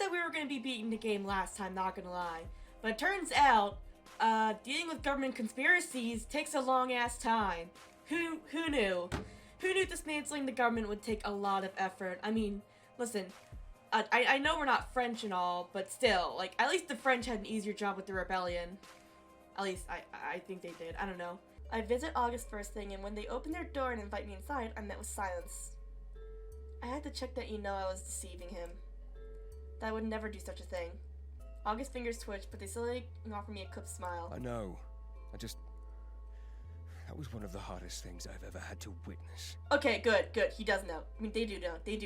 that we were going to be beating the game last time, not gonna lie. But it turns out, dealing with government conspiracies takes a long-ass time. Who knew? Who knew dismantling the government would take a lot of effort? I mean, listen, I know we're not French and all, but still, like, at least the French had an easier job with the rebellion. At least, I think they did. I don't know. I visit August first thing, and when they open their door and invite me inside, I'm met with silence. I had to check that I was deceiving him. That I would never do such a thing. August's fingers twitch, but they still offer me a quick smile. I know. That was one of the hardest things I've ever had to witness. Okay, good. He does know. I mean, they do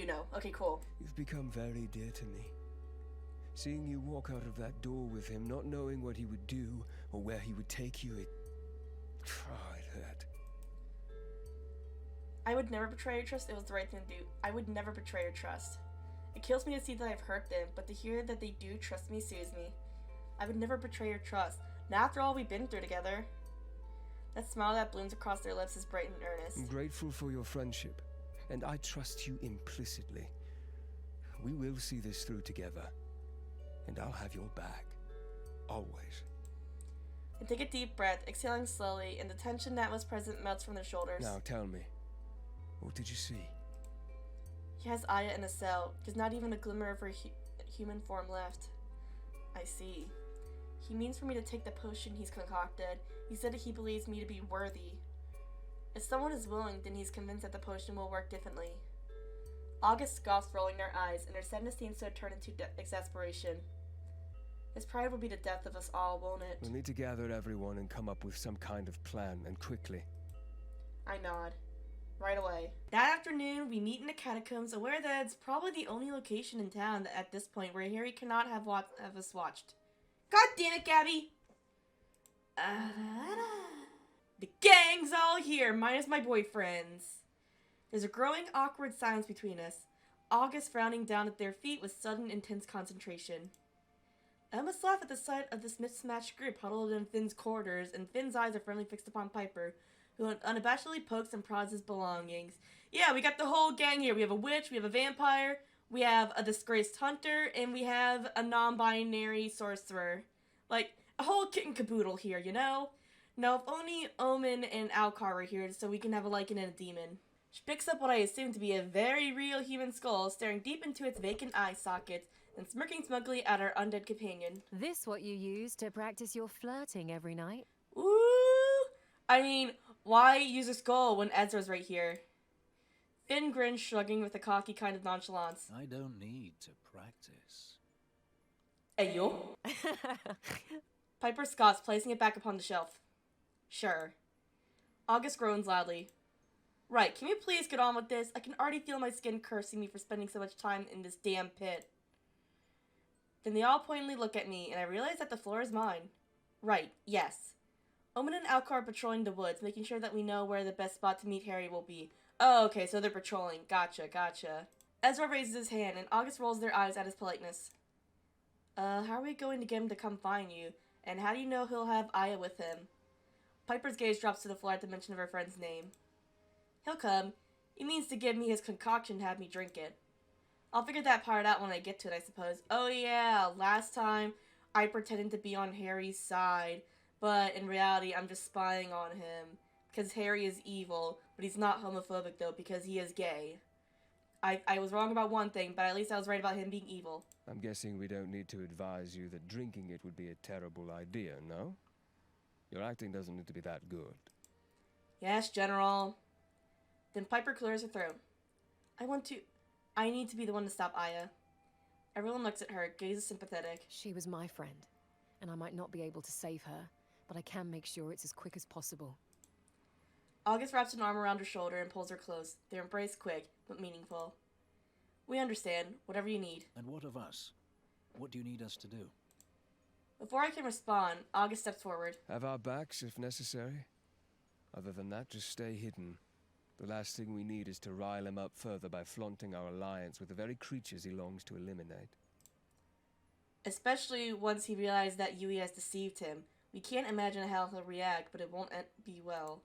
know. Okay, cool. You've become very dear to me. Seeing you walk out of that door with him, not knowing what he would do or where he would take you, it hurt. I would never betray your trust. It was the right thing to do. I would never betray your trust. It kills me to see that I've hurt them, but to hear that they do trust me soothes me. I would never betray your trust. Not after all we've been through together. That smile that blooms across their lips is bright and earnest. I'm grateful for your friendship, and I trust you implicitly. We will see this through together, and I'll have your back. Always. I take a deep breath, exhaling slowly, and the tension that was present melts from their shoulders. Now tell me, what did you see? He has Aya in a cell. There's not even a glimmer of her human form left. I see. He means for me to take the potion he's concocted. He said that he believes me to be worthy. If someone is willing, then he's convinced that the potion will work differently. August scoffs, rolling their eyes, and their sadness seems to turn into exasperation. His pride will be the death of us all, won't it? We'll need to gather everyone and come up with some kind of plan, and quickly. I nod. Right away. That afternoon, we meet in the catacombs, aware that it's probably the only location in town at this point where Harry cannot have us watched. God damn it, Gabby! The gang's all here, minus my boyfriends. There's a growing awkward silence between us, August frowning down at their feet with sudden intense concentration. I almost laugh at the sight of this mismatched group huddled in Finn's quarters, and Finn's eyes are firmly fixed upon Piper, who unabashedly pokes and prods his belongings. Yeah, we got the whole gang here. We have a witch, we have a vampire, we have a disgraced hunter, and we have a non-binary sorcerer. Like, a whole kit and caboodle here, you know? Now, if only Omen and Alcar were here so we can have a Lycan and a demon. She picks up what I assume to be a very real human skull, staring deep into its vacant eye sockets, and smirking smugly at our undead companion. This what you use to practice your flirting every night? Ooh! I mean, why use a skull when Ezra's right here? Finn grins, shrugging with a cocky kind of nonchalance. I don't need to practice. Hey, yo. Piper scoffs, placing it back upon the shelf. Sure. August groans loudly. Right, can we please get on with this? I can already feel my skin cursing me for spending so much time in this damn pit. Then they all pointedly look at me, and I realize that the floor is mine. Right, yes. Omen and Alcar are patrolling the woods, making sure that we know where the best spot to meet Harry will be. Oh, okay, so they're patrolling. Gotcha. Ezra raises his hand, and August rolls their eyes at his politeness. How are we going to get him to come find you? And how do you know he'll have Aya with him? Piper's gaze drops to the floor at the mention of her friend's name. He'll come. He means to give me his concoction and have me drink it. I'll figure that part out when I get to it, I suppose. Oh yeah, last time I pretended to be on Harry's side, but in reality I'm just spying on him. Because Harry is evil, but he's not homophobic though, because he is gay. I was wrong about one thing, but at least I was right about him being evil. I'm guessing we don't need to advise you that drinking it would be a terrible idea, no? Your acting doesn't need to be that good. Yes, General. Then Piper clears her throat. I need to be the one to stop Aya. Everyone looks at her, gazes sympathetic. She was my friend, and I might not be able to save her, but I can make sure it's as quick as possible. August wraps an arm around her shoulder and pulls her close, their embrace quick, but meaningful. We understand. Whatever you need. And what of us? What do you need us to do? Before I can respond, August steps forward. Have our backs if necessary. Other than that, just stay hidden. The last thing we need is to rile him up further by flaunting our alliance with the very creatures he longs to eliminate. Especially once he realizes that Yui has deceived him. We can't imagine how he'll react, but it won't be well.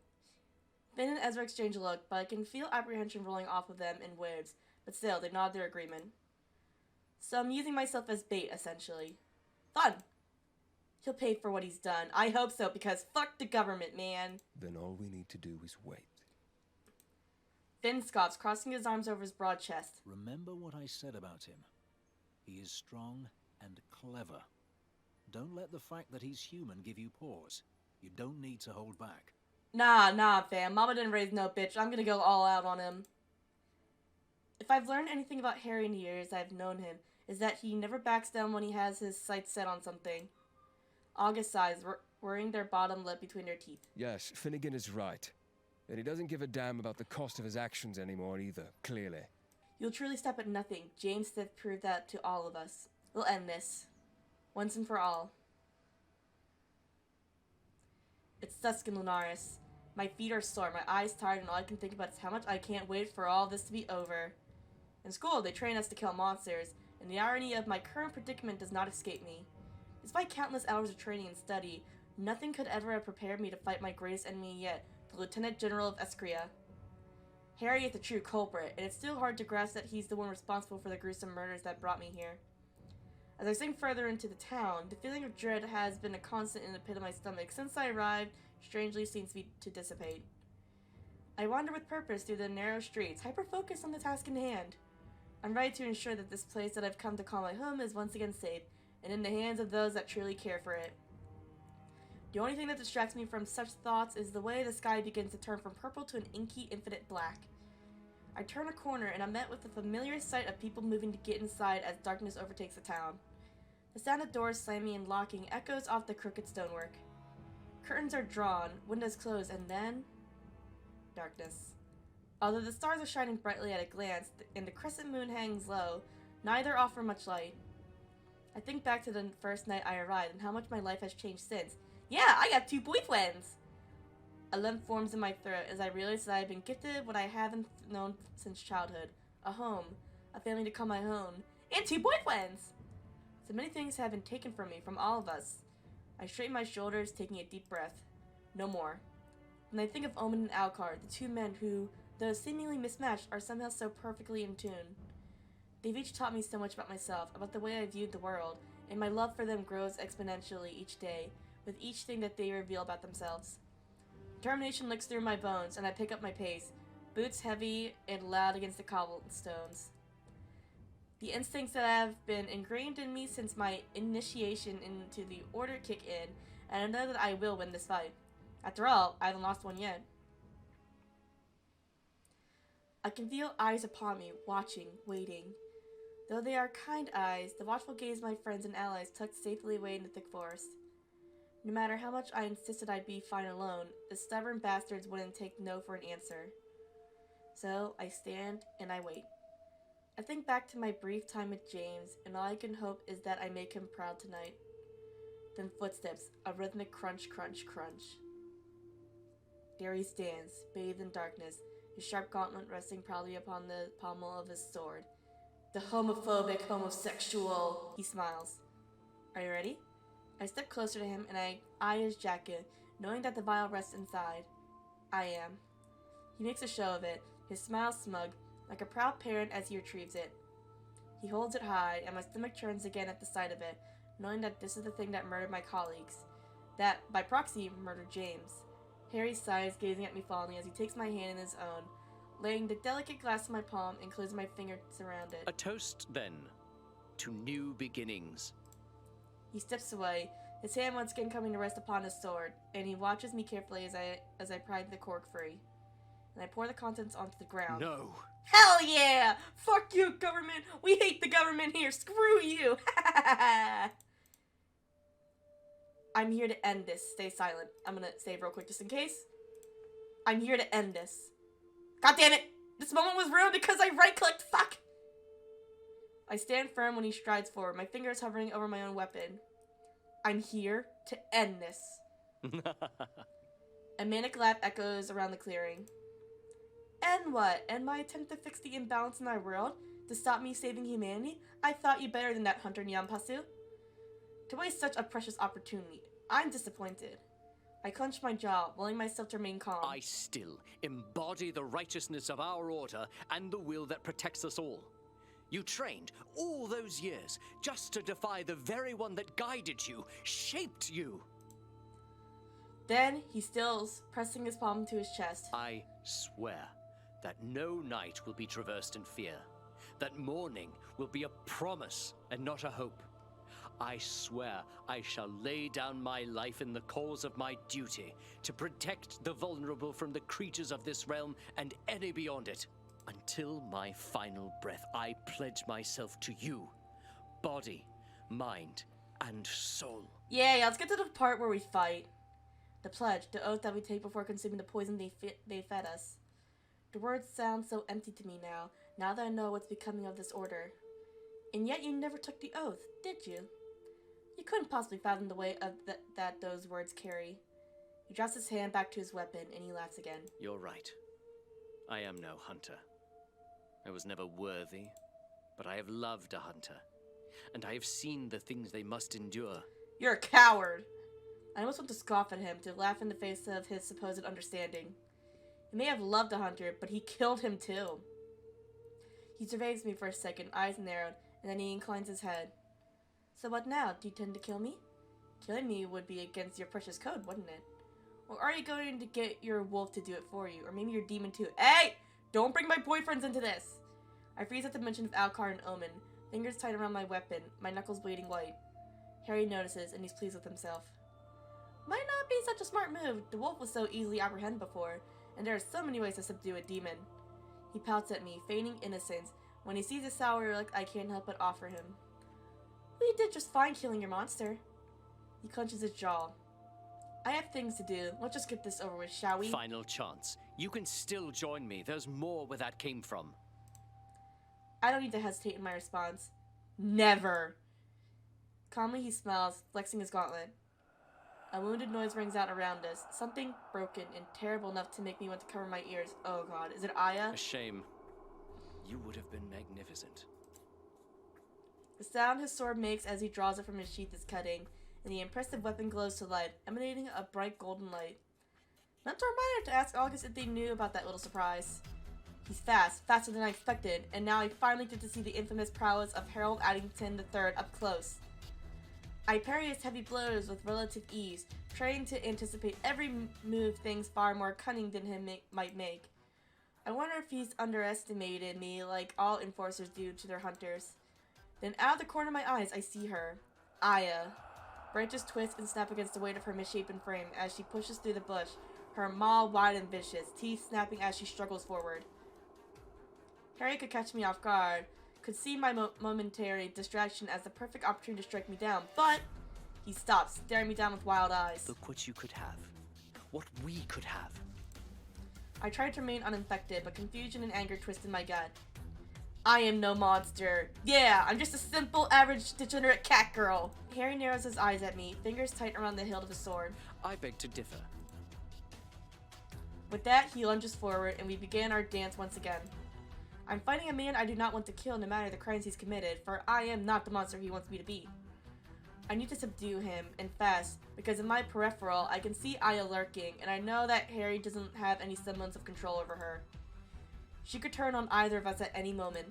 Finn and Ezra exchange a look, but I can feel apprehension rolling off of them in waves, but still, they nod their agreement. So I'm using myself as bait, essentially. Fun. He'll pay for what he's done. I hope so, because fuck the government, man. Then all we need to do is wait. Finn scoffs, crossing his arms over his broad chest. Remember what I said about him. He is strong and clever. Don't let the fact that he's human give you pause. You don't need to hold back. Nah, fam. Mama didn't raise no bitch. I'm gonna go all out on him. If I've learned anything about Harry in the years I've known him, is that he never backs down when he has his sights set on something. August sighs, worrying their bottom lip between their teeth. Yes, Finnegan is right. And he doesn't give a damn about the cost of his actions anymore either, clearly. You'll truly stop at nothing. James Stiff proved that to all of us. We'll end this. Once and for all. It's dusk in Lunaris. My feet are sore, my eyes tired, and all I can think about is how much I can't wait for all this to be over. In school, they train us to kill monsters, and the irony of my current predicament does not escape me. Despite countless hours of training and study, nothing could ever have prepared me to fight my greatest enemy yet, the Lieutenant General of Escria. Harry is the true culprit, and it's still hard to grasp that he's the one responsible for the gruesome murders that brought me here. As I sink further into the town, the feeling of dread has been a constant in the pit of my stomach since I arrived, strangely seems to dissipate. I wander with purpose through the narrow streets, hyper-focused on the task in hand. I'm ready to ensure that this place that I've come to call my home is once again safe, and in the hands of those that truly care for it. The only thing that distracts me from such thoughts is the way the sky begins to turn from purple to an inky, infinite black. I turn a corner and I'm met with the familiar sight of people moving to get inside as darkness overtakes the town. The sound of doors slamming and locking echoes off the crooked stonework. Curtains are drawn, windows close, and then... darkness. Although the stars are shining brightly at a glance and the crescent moon hangs low, neither offer much light. I think back to the first night I arrived and how much my life has changed since. Yeah, I got 2 boyfriends! A lump forms in my throat as I realize that I've been gifted what I haven't known since childhood. A home, a family to call my own, and 2 boyfriends! So many things have been taken from me, from all of us. I straighten my shoulders, taking a deep breath. No more. When I think of Omen and Alcard, the 2 men who, though seemingly mismatched, are somehow so perfectly in tune. They've each taught me so much about myself, about the way I viewed the world, and my love for them grows exponentially each day, with each thing that they reveal about themselves. Determination licks through my bones, and I pick up my pace, boots heavy and loud against the cobblestones. The instincts that have been ingrained in me since my initiation into the order kick in, and I know that I will win this fight. After all, I haven't lost one yet. I can feel eyes upon me, watching, waiting. Though they are kind eyes, the watchful gaze of my friends and allies tucked safely away in the thick forest. No matter how much I insisted I'd be fine alone, the stubborn bastards wouldn't take no for an answer. So, I stand and I wait. I think back to my brief time with James, and all I can hope is that I make him proud tonight. Then footsteps, a rhythmic crunch, crunch, crunch. There he stands, bathed in darkness, his sharp gauntlet resting proudly upon the pommel of his sword. The homophobic homosexual! He smiles. Are you ready? I step closer to him and I eye his jacket, knowing that the vial rests inside. I am. He makes a show of it, his smile smug, like a proud parent as he retrieves it. He holds it high, and my stomach churns again at the sight of it, knowing that this is the thing that murdered my colleagues. That, by proxy, murdered James. Harry sighs, gazing at me fondly as he takes my hand in his own, laying the delicate glass in my palm and closing my fingers around it. A toast, then, to new beginnings. He steps away, his hand once again coming to rest upon his sword, and he watches me carefully as I pry the cork free. And I pour the contents onto the ground. No. Hell yeah! Fuck you, government! We hate the government here! Screw you! I'm here to end this. Stay silent. I'm gonna save real quick just in case. I'm here to end this. God damn it! This moment was ruined because I right-clicked! Fuck! I stand firm when he strides forward, my fingers hovering over my own weapon. I'm here to end this. A manic laugh echoes around the clearing. And what? And my attempt to fix the imbalance in our world? To stop me saving humanity? I thought you better than that, Hunter Nyampasu. To waste such a precious opportunity. I'm disappointed. I clench my jaw, willing myself to remain calm. I still embody the righteousness of our order and the will that protects us all. You trained all those years just to defy the very one that guided you, shaped you. Then he stills, pressing his palm to his chest. I swear that no night will be traversed in fear, that morning will be a promise and not a hope. I swear I shall lay down my life in the cause of my duty to protect the vulnerable from the creatures of this realm and any beyond it. Until my final breath, I pledge myself to you, body, mind, and soul. Yeah, let's get to the part where we fight. The pledge, the oath that we take before consuming the poison they fed us. The words sound so empty to me now that I know what's becoming of this order. And yet you never took the oath, did you? You couldn't possibly fathom the weight of that those words carry. He drops his hand back to his weapon, and he laughs again. You're right. I am no hunter. I was never worthy, but I have loved a hunter, and I have seen the things they must endure. You're a coward! I almost want to scoff at him, to laugh in the face of his supposed understanding. He may have loved a hunter, but he killed him too. He surveys me for a second, eyes narrowed, and then he inclines his head. So what now? Do you intend to kill me? Killing me would be against your precious code, wouldn't it? Or are you going to get your wolf to do it for you? Or maybe your demon too? Hey! Don't bring my boyfriends into this! I freeze at the mention of Alcar and Omen, fingers tight around my weapon, my knuckles bleeding white. Harry notices, and he's pleased with himself. Might not be such a smart move. The wolf was so easily apprehended before, and there are so many ways to subdue a demon. He pouts at me, feigning innocence. When he sees a sour look, I can't help but offer him. We did just fine killing your monster. He clenches his jaw. I have things to do. Let's just get this over with, shall we? Final chance. You can still join me. There's more where that came from. I don't need to hesitate in my response. Never. Calmly he smiles, flexing his gauntlet. A wounded noise rings out around us. Something broken and terrible enough to make me want to cover my ears. Oh god, is it Aya? A shame. You would have been magnificent. The sound his sword makes as he draws it from his sheath is cutting, and the impressive weapon glows to life, emanating a bright golden light. Mentor reminded to ask August if they knew about that little surprise. He's fast, faster than I expected, and now I finally get to see the infamous prowess of Harold Addington III up close. I parry his heavy blows with relative ease, trying to anticipate every move things far more cunning than him might make. I wonder if he's underestimated me like all enforcers do to their hunters. Then out of the corner of my eyes, I see her. Aya. Branches twist and snap against the weight of her misshapen frame as she pushes through the bush, her maw wide and vicious, teeth snapping as she struggles forward. Harry could catch me off guard, could see my momentary distraction as the perfect opportunity to strike me down, but he stops, staring me down with wild eyes. Look what you could have. What we could have. I tried to remain uninfected, but confusion and anger twisted my gut. I am no monster. Yeah, I'm just a simple, average, degenerate cat girl. Harry narrows his eyes at me, fingers tight around the hilt of his sword. I beg to differ. With that, he lunges forward, and we began our dance once again. I'm fighting a man I do not want to kill no matter the crimes he's committed, for I am not the monster he wants me to be. I need to subdue him, and fast, because in my peripheral, I can see Aya lurking, and I know that Harry doesn't have any semblance of control over her. She could turn on either of us at any moment.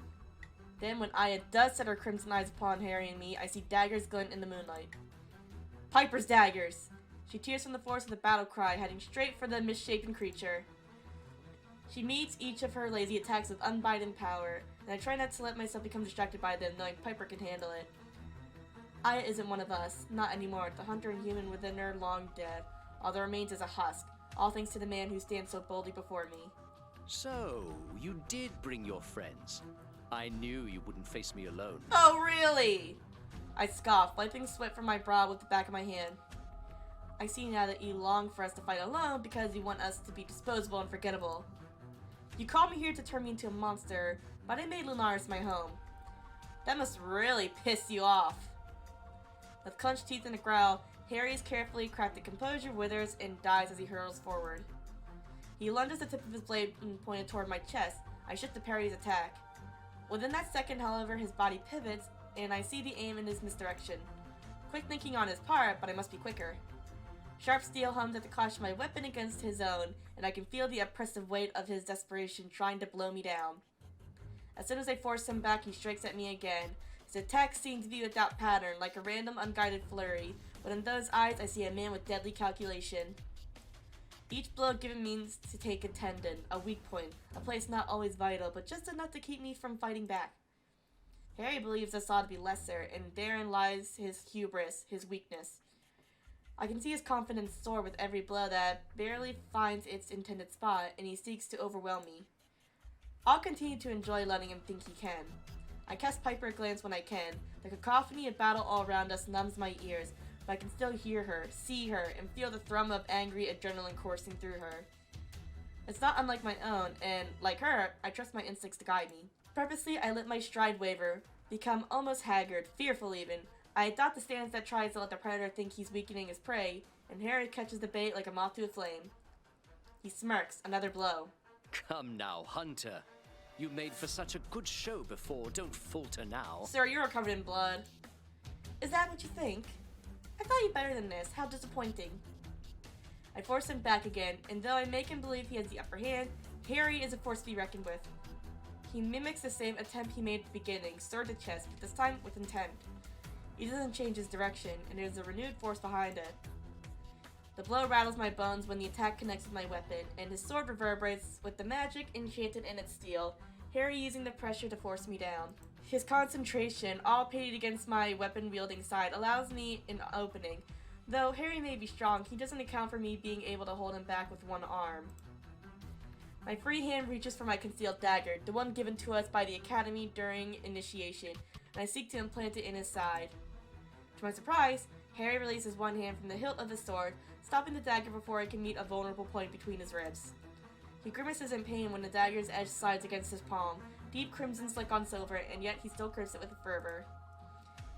Then, when Aya does set her crimson eyes upon Harry and me, I see daggers glint in the moonlight. Piper's daggers! She tears from the force with a battle cry, heading straight for the misshapen creature. She meets each of her lazy attacks with unbidden power, and I try not to let myself become distracted by them, knowing Piper can handle it. Aya isn't one of us, not anymore. The hunter and human within her long dead. All that remains is a husk, all thanks to the man who stands so boldly before me. So, you did bring your friends. I knew you wouldn't face me alone. Oh, really? I scoff, wiping sweat from my brow with the back of my hand. I see now that you long for us to fight alone because you want us to be disposable and forgettable. You called me here to turn me into a monster, but I made Lunaris my home. That must really piss you off. With clenched teeth and a growl, Harry's carefully crafted composure withers and dies as he hurls forward. He lunges the tip of his blade and pointed toward my chest. I shift to parry his attack. Within that second, however, his body pivots, and I see the aim in his misdirection. Quick thinking on his part, but I must be quicker. Sharp steel hums at the clash of my weapon against his own, and I can feel the oppressive weight of his desperation trying to blow me down. As soon as I force him back, he strikes at me again. His attacks seem to be without pattern, like a random unguided flurry, but in those eyes I see a man with deadly calculation. Each blow given means to take a tendon, a weak point, a place not always vital, but just enough to keep me from fighting back. Harry believes this ought to be lesser, and therein lies his hubris, his weakness. I can see his confidence soar with every blow that barely finds its intended spot, and he seeks to overwhelm me. I'll continue to enjoy letting him think he can. I cast Piper a glance when I can. The cacophony of battle all around us numbs my ears, but I can still hear her, see her, and feel the thrum of angry adrenaline coursing through her. It's not unlike my own, and, like her, I trust my instincts to guide me. Purposely, I let my stride waver, become almost haggard, fearful even. I adopt the stance that tries to let the predator think he's weakening his prey, and Harry catches the bait like a moth to a flame. He smirks, another blow. Come now, Hunter. You made for such a good show before, don't falter now. Sir, you're covered in blood. Is that what you think? I thought you better than this. How disappointing. I force him back again, and though I make him believe he has the upper hand, Harry is a force to be reckoned with. He mimics the same attempt he made at the beginning, sword to chest, but this time with intent. He doesn't change his direction, and there's a renewed force behind it. The blow rattles my bones when the attack connects with my weapon, and his sword reverberates with the magic enchanted in its steel, Harry using the pressure to force me down. His concentration, all pitted against my weapon-wielding side, allows me an opening. Though Harry may be strong, he doesn't account for me being able to hold him back with one arm. My free hand reaches for my concealed dagger, the one given to us by the Academy during initiation, and I seek to implant it in his side. To my surprise, Harry releases one hand from the hilt of the sword, stopping the dagger before it can meet a vulnerable point between his ribs. He grimaces in pain when the dagger's edge slides against his palm, deep crimson slick on silver, and yet he still grips it with fervor.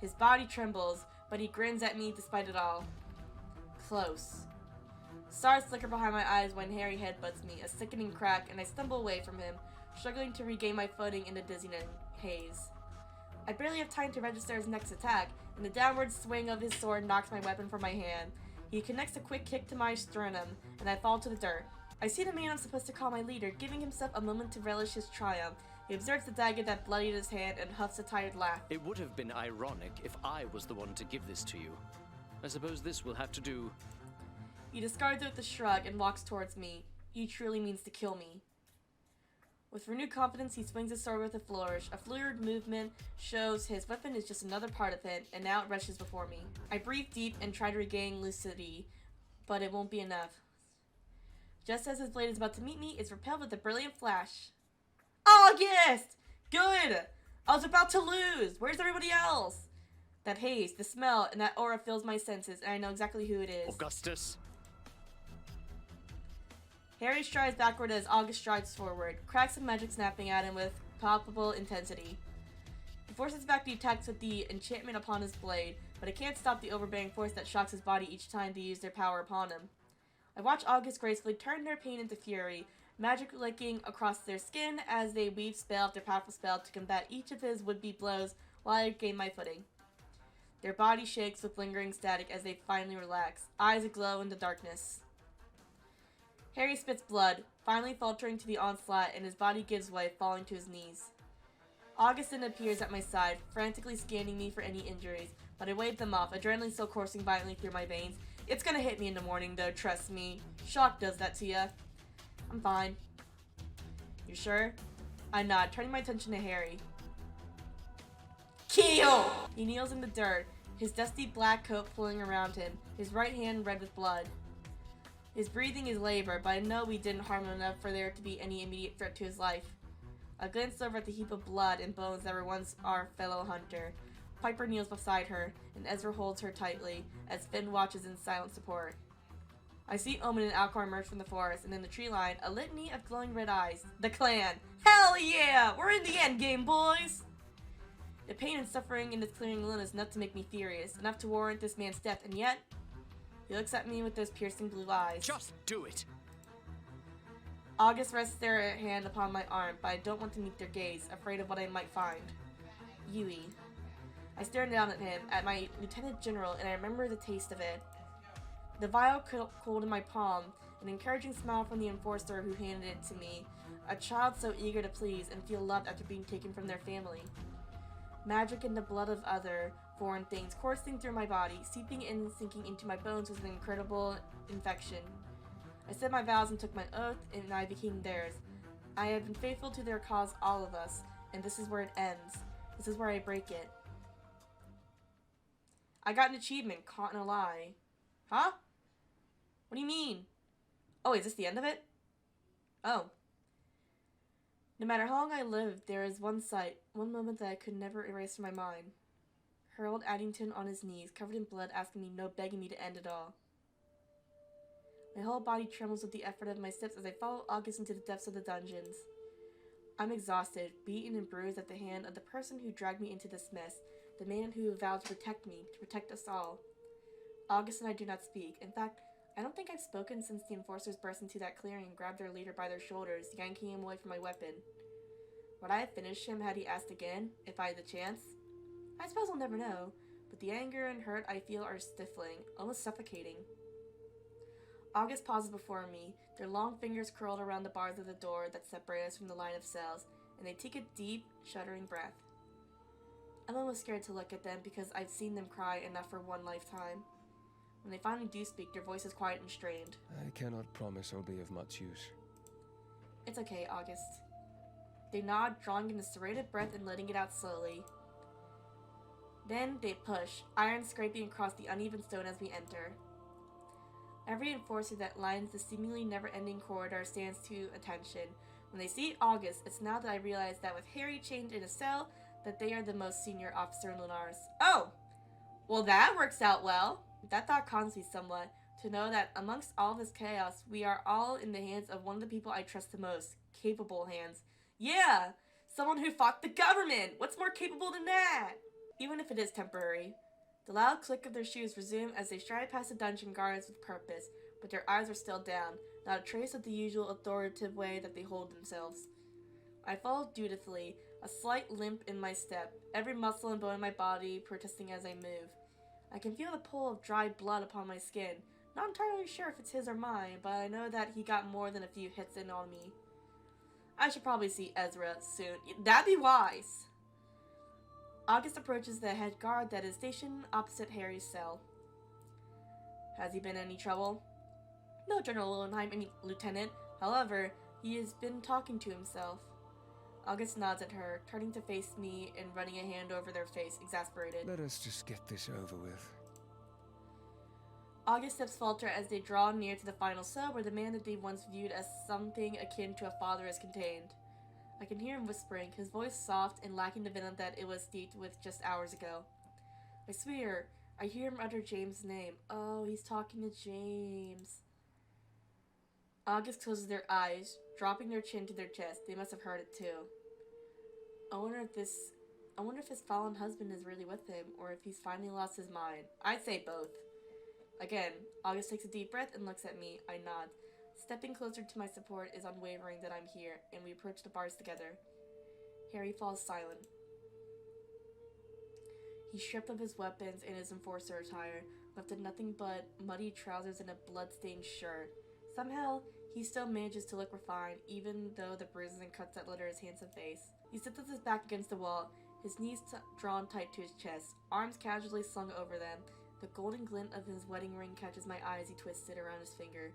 His body trembles, but he grins at me despite it all. Close. Stars flicker behind my eyes when Harry headbutts me, a sickening crack, and I stumble away from him, struggling to regain my footing in the dizzying haze. I barely have time to register his next attack, and the downward swing of his sword knocks my weapon from my hand. He connects a quick kick to my sternum, and I fall to the dirt. I see the man I'm supposed to call my leader, giving himself a moment to relish his triumph. He observes the dagger that bloodied his hand and huffs a tired laugh. It would have been ironic if I was the one to give this to you. I suppose this will have to do. He discards it with a shrug and walks towards me. He truly means to kill me. With renewed confidence, he swings his sword with a flourish. A fluid movement shows his weapon is just another part of it, and now it rushes before me. I breathe deep and try to regain lucidity, but it won't be enough. Just as his blade is about to meet me, it's repelled with a brilliant flash. August! Good! I was about to lose! Where's everybody else? That haze, the smell, and that aura fills my senses, and I know exactly who it is. Augustus? Harry strides backward as August strides forward, cracks of magic snapping at him with palpable intensity. He forces back the attacks with the enchantment upon his blade, but it can't stop the overbearing force that shocks his body each time they use their power upon him. I watch August gracefully turn their pain into fury, magic licking across their skin as they weave spell after powerful spell to combat each of his would-be blows while I gain my footing. Their body shakes with lingering static as they finally relax, eyes aglow in the darkness. Harry spits blood, finally faltering to the onslaught, and his body gives way, falling to his knees. Augustin appears at my side, frantically scanning me for any injuries, but I wave them off, adrenaline still coursing violently through my veins. It's gonna hit me in the morning, though, trust me. Shock does that to ya. I'm fine. You sure? I nod, turning my attention to Harry. Kill! He kneels in the dirt, his dusty black coat flowing around him, his right hand red with blood. His breathing is labored, but I know we didn't harm him enough for there to be any immediate threat to his life. I glance over at the heap of blood and bones that were once our fellow hunter. Piper kneels beside her, and Ezra holds her tightly, as Finn watches in silent support. I see Omen and Alcor emerge from the forest, and in the tree line, a litany of glowing red eyes. The clan! Hell yeah! We're in the end game, boys! The pain and suffering in this clearing alone is enough to make me furious, enough to warrant this man's death, and yet... He looks at me with those piercing blue eyes. Just do it! August rests their hand upon my arm, but I don't want to meet their gaze, afraid of what I might find. Yui. I stare down at him, at my Lieutenant General, and I remember the taste of it. The vial cold in my palm, an encouraging smile from the enforcer who handed it to me, A child so eager to please and feel loved after being taken from their family. Magic in the blood of other foreign things coursing through my body, seeping in and sinking into my bones with an incredible infection. I said my vows and took my oath, and I became theirs. I have been faithful to their cause, all of us, and this is where it ends. This is where I break it. I got an achievement, caught in a lie. Huh? What do you mean? Oh, is this the end of it? Oh. No matter how long I lived, there is one sight, one moment that I could never erase from my mind. Harold Addington on his knees, covered in blood, asking me, no, begging me to end it all. My whole body trembles with the effort of my steps as I follow August into the depths of the dungeons. I'm exhausted, beaten and bruised at the hand of the person who dragged me into this mess, the man who vowed to protect me, to protect us all. August and I do not speak. In fact, I don't think I've spoken since the enforcers burst into that clearing and grabbed their leader by their shoulders, yanking him away from my weapon. Would I have finished him had he asked again, if I had the chance? I suppose I'll never know, but the anger and hurt I feel are stifling, almost suffocating. August pauses before me, their long fingers curled around the bars of the door that separate us from the line of cells, and they take a deep, shuddering breath. I'm almost scared to look at them because I've seen them cry enough for one lifetime. When they finally do speak, their voices quiet and strained. I cannot promise I'll be of much use. It's okay, August. They nod, drawing in a serrated breath and letting it out slowly. Then they push, iron scraping across the uneven stone as we enter. Every enforcer that lines the seemingly never-ending corridor stands to attention. When they see August, it's now that I realize that with Harry chained in a cell, that they are the most senior officer in Lunars. Oh! Well, that works out well. That thought calms me somewhat, to know that amongst all this chaos, we are all in the hands of one of the people I trust the most. Capable hands. Yeah! Someone who fought the government! What's more capable than that? Even if it is temporary. The loud click of their shoes resume as they stride past the dungeon guards with purpose, but their eyes are still down, not a trace of the usual authoritative way that they hold themselves. I follow dutifully, a slight limp in my step, every muscle and bone in my body protesting as I move. I can feel the pull of dried blood upon my skin, not entirely sure if it's his or mine, but I know that he got more than a few hits in on me. I should probably see Ezra soon. That'd be wise! August approaches the head guard that is stationed opposite Harry's cell. Has he been in any trouble? No, General Lowenheim, any lieutenant. However, he has been talking to himself. August nods at her, turning to face me and running a hand over their face, exasperated. Let us just get this over with. August steps falter as they draw near to the final cell where the man that they once viewed as something akin to a father is contained. I can hear him whispering, his voice soft and lacking the venom that it was steeped with just hours ago. I swear, I hear him utter James' name. Oh, he's talking to James. August closes their eyes, dropping their chin to their chest. They must have heard it too. I wonder if his fallen husband is really with him, or if he's finally lost his mind. I'd say both. Again, August takes a deep breath and looks at me. I nod. Stepping closer to my support is unwavering that I'm here, and we approach the bars together. Harry falls silent. He stripped of his weapons and his enforcer attire, left in nothing but muddy trousers and a blood-stained shirt. Somehow, he still manages to look refined, even though the bruises and cuts that litter his hands and face. He sits with his back against the wall, his knees drawn tight to his chest, arms casually slung over them. The golden glint of his wedding ring catches my eye as he twists it around his finger,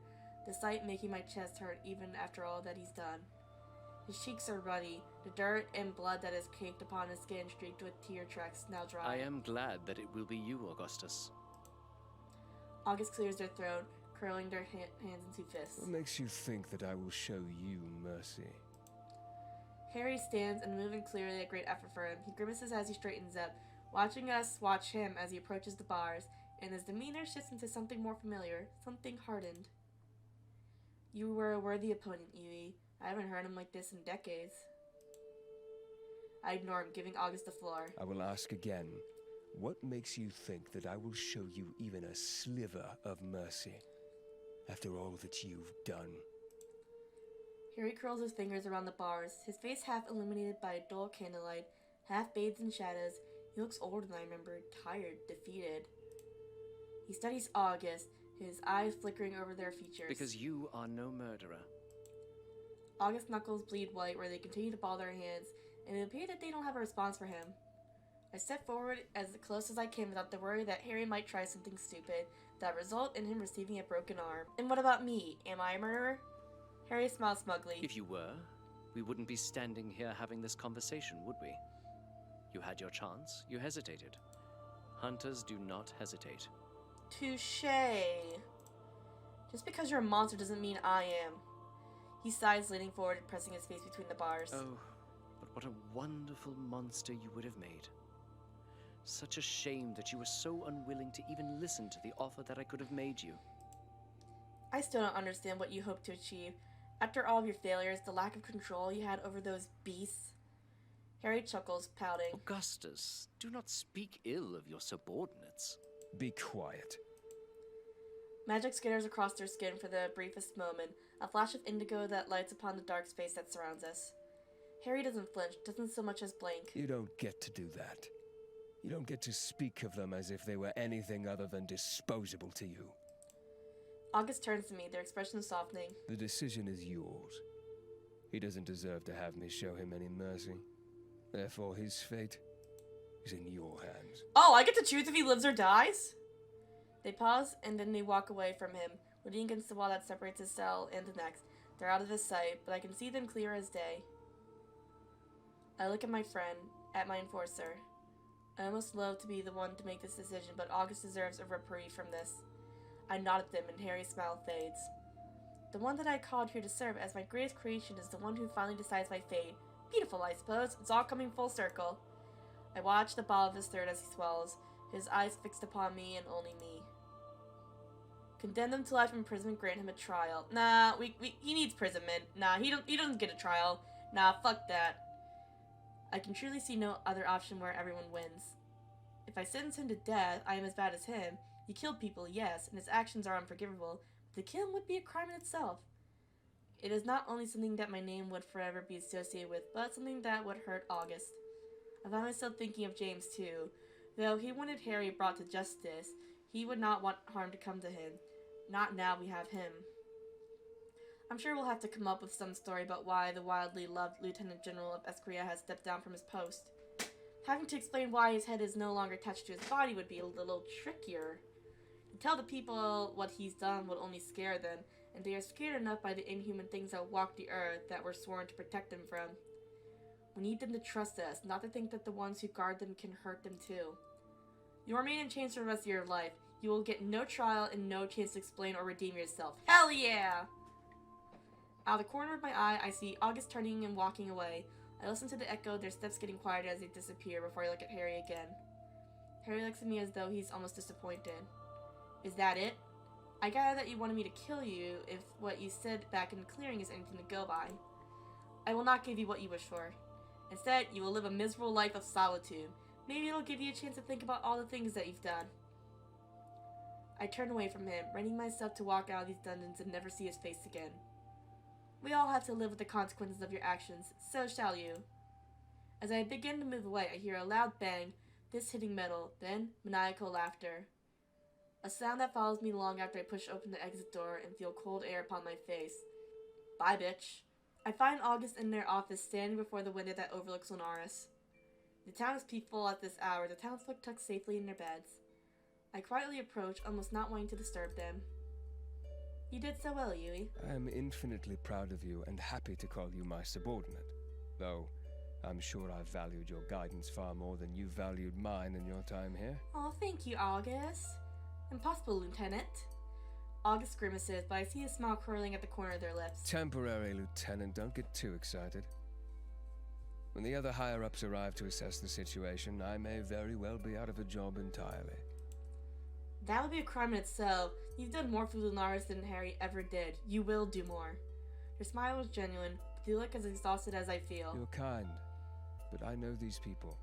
the sight making my chest hurt even after all that he's done. His cheeks are ruddy, the dirt and blood that has caked upon his skin streaked with tear tracks now dry. I am glad that it will be you, Augustus. August clears their throat, curling their hands into fists. What makes you think that I will show you mercy? Harry stands and moving clearly a great effort for him. He grimaces as he straightens up, watching us watch him as he approaches the bars, and his demeanor shifts into something more familiar, something hardened. You were a worthy opponent, Yui. I haven't heard him like this in decades. I ignore him, giving August the floor. I will ask again. What makes you think that I will show you even a sliver of mercy after all that you've done? Harry curls his fingers around the bars, his face half illuminated by a dull candlelight, half bathed in shadows. He looks older than I remembered, tired, defeated. He studies August, his eyes flickering over their features. Because you are no murderer. August's knuckles bleed white where they continue to ball their hands, and it appears that they don't have a response for him. I step forward as close as I can without the worry that Harry might try something stupid that result in him receiving a broken arm. And what about me? Am I a murderer? Harry smiles smugly. If you were, we wouldn't be standing here having this conversation, would we? You had your chance, you hesitated. Hunters do not hesitate. Touché. Just because you're a monster doesn't mean I am. He sighs, leaning forward and pressing his face between the bars. Oh, but what a wonderful monster you would have made. Such a shame that you were so unwilling to even listen to the offer that I could have made you. I still don't understand what you hope to achieve. After all of your failures, the lack of control you had over those beasts. Harry chuckles, pouting. Augustus, do not speak ill of your subordinates. Be quiet. Magic skitters across their skin for the briefest moment, a flash of indigo that lights upon the dark space that surrounds us. Harry doesn't flinch, doesn't so much as blink. You don't get to do that. You don't get to speak of them as if they were anything other than disposable to you. August turns to me, their expression softening. The decision is yours. He doesn't deserve to have me show him any mercy. Therefore, his fate is in your hands. Oh, I get to choose if he lives or dies? They pause, and then they walk away from him, leaning against the wall that separates his cell and the next. They're out of his sight, but I can see them clear as day. I look at my friend, at my enforcer. I almost love to be the one to make this decision, but August deserves a reprieve from this. I nod at them, and Harry's smile fades. The one that I called here to serve as my greatest creation is the one who finally decides my fate. Beautiful, I suppose. It's all coming full circle. I watch the ball of his third as he swells, his eyes fixed upon me and only me. Condemn them to life imprisonment, grant him a trial. Nah, he needs imprisonment. Nah, he doesn't get a trial. Nah, fuck that. I can truly see no other option where everyone wins. If I sentence him to death, I am as bad as him. He killed people, yes, and his actions are unforgivable, but to kill him would be a crime in itself. It is not only something that my name would forever be associated with, but something that would hurt August. I found myself thinking of James too. Though he wanted Harry brought to justice, he would not want harm to come to him. Not now we have him. I'm sure we'll have to come up with some story about why the wildly loved Lieutenant General of Esquria has stepped down from his post. Having to explain why his head is no longer attached to his body would be a little trickier. To tell the people what he's done would only scare them, and they are scared enough by the inhuman things that walk the earth that we're sworn to protect them from. We need them to trust us, not to think that the ones who guard them can hurt them too. You'll remain in chains for the rest of your life. You will get no trial and no chance to explain or redeem yourself. Hell yeah! Out of the corner of my eye, I see August turning and walking away. I listen to the echo of their steps getting quieter as they disappear before I look at Harry again. Harry looks at me as though he's almost disappointed. Is that it? I gather that you wanted me to kill you if what you said back in the clearing is anything to go by. I will not give you what you wish for. Instead, you will live a miserable life of solitude. Maybe it'll give you a chance to think about all the things that you've done. I turn away from him, readying myself to walk out of these dungeons and never see his face again. We all have to live with the consequences of your actions, so shall you. As I begin to move away, I hear a loud bang, this hitting metal, then maniacal laughter. A sound that follows me long after I push open the exit door and feel cold air upon my face. Bye, bitch. I find August in their office standing before the window that overlooks Lunaris. The town is peaceful at this hour, the townsfolk tucked safely in their beds. I quietly approach, almost not wanting to disturb them. You did so well, Yui. I am infinitely proud of you and happy to call you my subordinate, though I'm sure I've valued your guidance far more than you valued mine in your time here. Oh, thank you, August. Impossible, Lieutenant. August grimaces, but I see a smile curling at the corner of their lips. Temporary, Lieutenant. Don't get too excited. When the other higher-ups arrive to assess the situation, I may very well be out of a job entirely. That would be a crime in itself. You've done more for Lunaris than Harry ever did. You will do more. Her smile was genuine, but you look as exhausted as I feel. You're kind, but I know these people.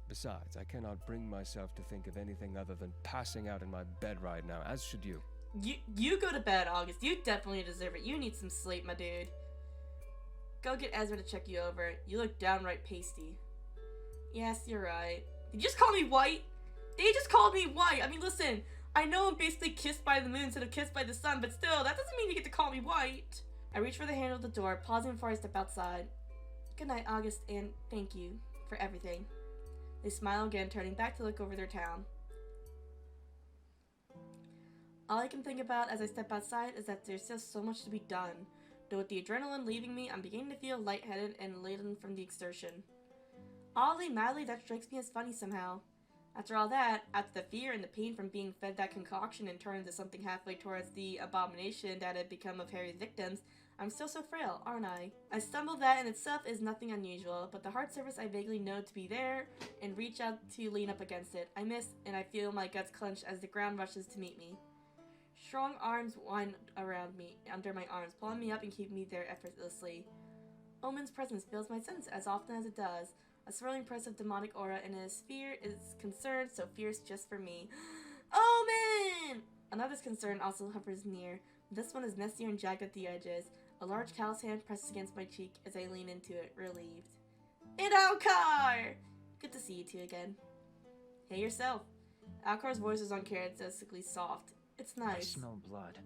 Besides, I cannot bring myself to think of anything other than passing out in my bed right now, as should you. You go to bed, August. You definitely deserve it. You need some sleep, my dude. Go get Ezra to check you over. You look downright pasty. Yes, you're right. Did you just call me white? They just called me white. I mean, listen, I know I'm basically kissed by the moon instead of kissed by the sun, but still, that doesn't mean you get to call me white. I reach for the handle of the door, pausing before I step outside. Good night, August, and thank you for everything. They smile again, turning back to look over their town. All I can think about as I step outside is that there's still so much to be done. Though with the adrenaline leaving me, I'm beginning to feel lightheaded and laden from the exertion. Oddly, madly, that strikes me as funny somehow. After all that, after the fear and the pain from being fed that concoction and turned into something halfway towards the abomination that had become of Harry's victims, I'm still so frail, aren't I? I stumble that in itself is nothing unusual, but the heart surface I vaguely know to be there and reach out to lean up against it. I miss, and I feel my guts clench as the ground rushes to meet me. Strong arms wind around me, under my arms, pulling me up and keeping me there effortlessly. Omen's presence fills my sense as often as it does. A swirling press of demonic aura, and his fear is concern so fierce just for me. Omen! Another's concern also hovers near. This one is messier and jagged at the edges. A large callous hand presses against my cheek as I lean into it, relieved. And Alcar! Good to see you two again. Hey yourself. Alcar's voice is uncharacteristically soft. It's nice. I smell blood.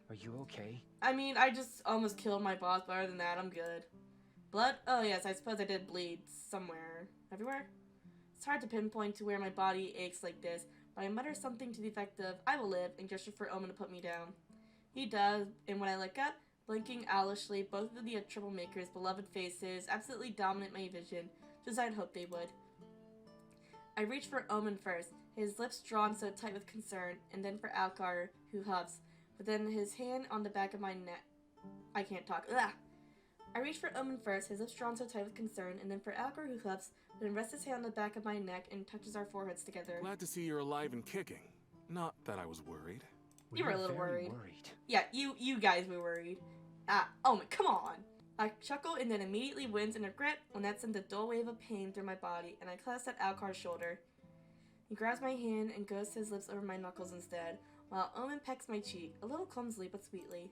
Are you okay? I mean, I just almost killed my boss, but other than that, I'm good. Blood? Oh yes, I suppose I did bleed somewhere. Everywhere? It's hard to pinpoint to where my body aches like this, but I mutter something to the effect of, I will live, and gesture for Omen to put me down. He does, and when I look up, blinking owlishly, both of the troublemakers' beloved faces absolutely dominate my vision, just as I'd hoped they would. I reach for Omen first, his lips drawn so tight with concern, and then for Alcar, who huffs, but then his hand on the back of my neck. I can't talk. Ugh! I reach for Omen first, his lips drawn so tight with concern, and then for Alcar, who huffs, then rests his hand on the back of my neck and touches our foreheads together. Glad to see you're alive and kicking. Not that I was worried. You were a little very worried. Yeah, you guys were worried. Omen, come on! I chuckle and then immediately wince in regret when that sends a dull wave of pain through my body, and I clasp at Alcar's shoulder. He grabs my hand and goes his lips over my knuckles instead, while Omen pecks my cheek, a little clumsily but sweetly.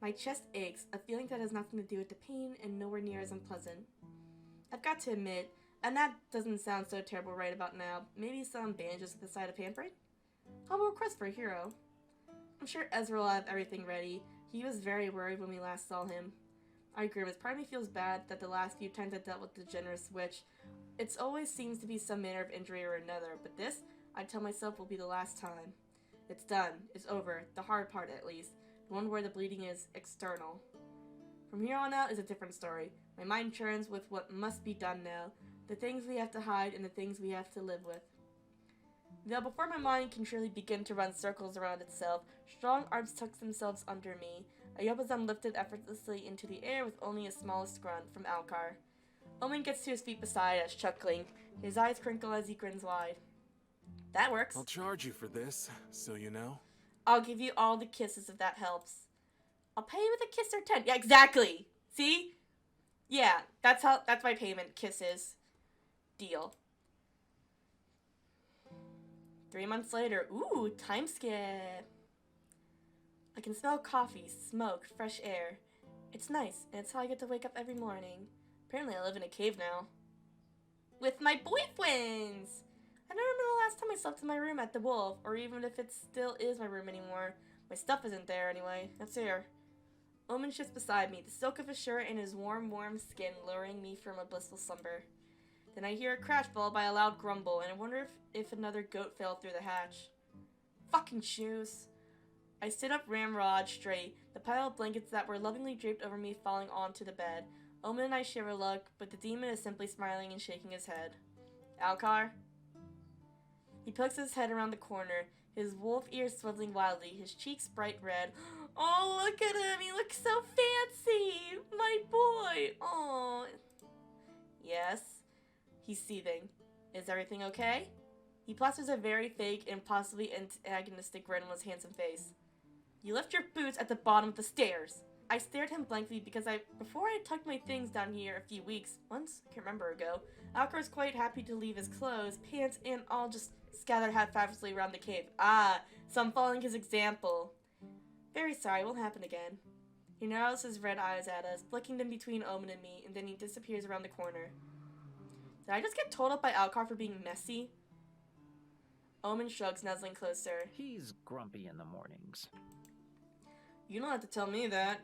My chest aches, a feeling that has nothing to do with the pain and nowhere near as unpleasant. I've got to admit, and that doesn't sound so terrible right about now, maybe some bandages at the side of pampering? Humble request for a hero. I'm sure Ezra will have everything ready. He was very worried when we last saw him. I grimace. Part of me feels bad that the last few times I dealt with the generous witch, it always seems to be some manner of injury or another, but this, I tell myself, will be the last time. It's done. It's over. The hard part, at least. The one where the bleeding is external. From here on out is a different story. My mind churns with what must be done now, the things we have to hide and the things we have to live with. Though before my mind can truly begin to run circles around itself, strong arms tuck themselves under me. I yelp as I'm lifted effortlessly into the air with only a smallest grunt from Alcar. Omen gets to his feet beside us, chuckling. His eyes crinkle as he grins wide. That works. I'll charge you for this, so you know. I'll give you all the kisses if that helps. I'll pay you with a kiss or 10. Yeah, exactly. See? Yeah, that's my payment. Kisses. Deal. 3 months later. Ooh, time skip. I can smell coffee, smoke, fresh air. It's nice, and it's how I get to wake up every morning. Apparently I live in a cave now. With my boyfriends! I don't remember the last time I slept in my room at the Wolf, or even if it still is my room anymore. My stuff isn't there anyway. That's here. Omen sits beside me, the silk of his shirt and his warm skin luring me from a blissful slumber. Then I hear a crash followed by a loud grumble, and I wonder if another goat fell through the hatch. Fucking shoes. I sit up ramrod straight, the pile of blankets that were lovingly draped over me falling onto the bed. Omen and I share a look, but the demon is simply smiling and shaking his head. Alcar? He pokes his head around the corner, his wolf ears swiveling wildly, his cheeks bright red. Oh, look at him! He looks so fancy! My boy! Oh. Yes? He's seething. Is everything okay? He plasters a very fake and possibly antagonistic grin on his handsome face. You left your boots at the bottom of the stairs. I stared him blankly because before I tucked my things down here a few weeks, once, I can't remember ago, Alcar was quite happy to leave his clothes, pants, and all just scattered haphazardly around the cave. So I'm following his example. Very sorry, won't happen again. He narrows his red eyes at us, blinking them between Omen and me, and then he disappears around the corner. Did I just get told up by Alcar for being messy? Omen shrugs, nuzzling closer. He's grumpy in the mornings. You don't have to tell me that.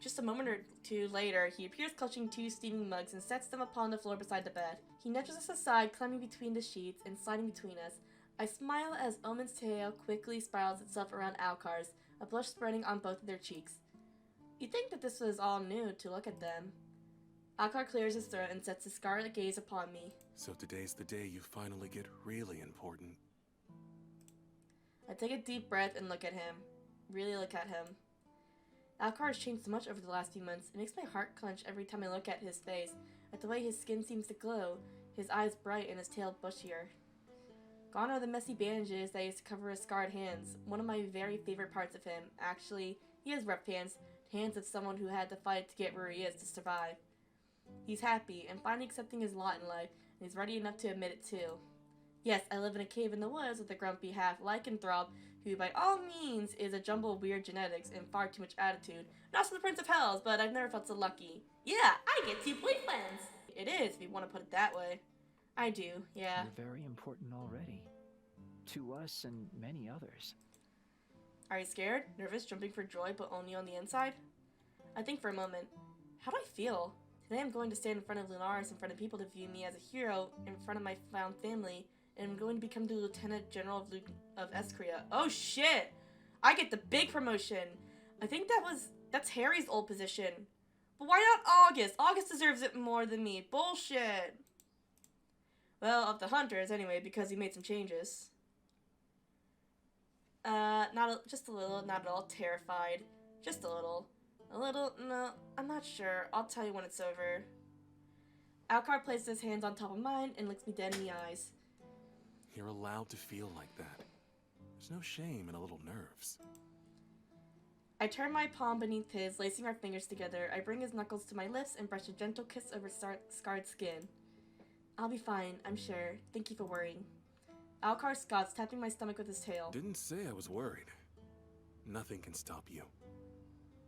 Just a moment or two later, he appears clutching 2 steaming mugs and sets them upon the floor beside the bed. He nudges us aside, climbing between the sheets and sliding between us. I smile as Omen's tail quickly spirals itself around Alcar's, a blush spreading on both of their cheeks. You'd think that this was all new to look at them. Alcar clears his throat and sets his scarlet gaze upon me. So today's the day you finally get really important. I take a deep breath and look at him. Really look at him. Alcar has changed so much over the last few months. It makes my heart clench every time I look at his face, at the way his skin seems to glow, his eyes bright and his tail bushier. Gone are the messy bandages that used to cover his scarred hands, one of my very favorite parts of him. Actually, he has rough hands, hands of someone who had to fight to get where he is to survive. He's happy and finally accepting his lot in life, and he's ready enough to admit it too. Yes, I live in a cave in the woods with a grumpy half-lycanthrope who by all means is a jumble of weird genetics and far too much attitude. And also the Prince of Hells, but I've never felt so lucky. Yeah, I get 2 boyfriends! It is, if you want to put it that way. I do, yeah. You're very important already. To us and many others. Are you scared? Nervous? Jumping for joy, but only on the inside? I think for a moment. How do I feel? Today I'm going to stand in front of Lunaris, in front of people to view me as a hero, in front of my found family, and I'm going to become the Lieutenant General of Escria. Oh shit! I get the big promotion! I think that's Harry's old position. But why not August? August deserves it more than me. Bullshit! Well, of the hunters, anyway, because he made some changes. Just a little, not at all terrified. Just a little. A little, no, I'm not sure. I'll tell you when it's over. Alcar places his hands on top of mine and looks me dead in the eyes. You're allowed to feel like that. There's no shame in a little nerves. I turn my palm beneath his, lacing our fingers together. I bring his knuckles to my lips and brush a gentle kiss over scarred skin. I'll be fine, I'm sure. Thank you for worrying. Alcar scoffs, tapping my stomach with his tail. Didn't say I was worried. Nothing can stop you.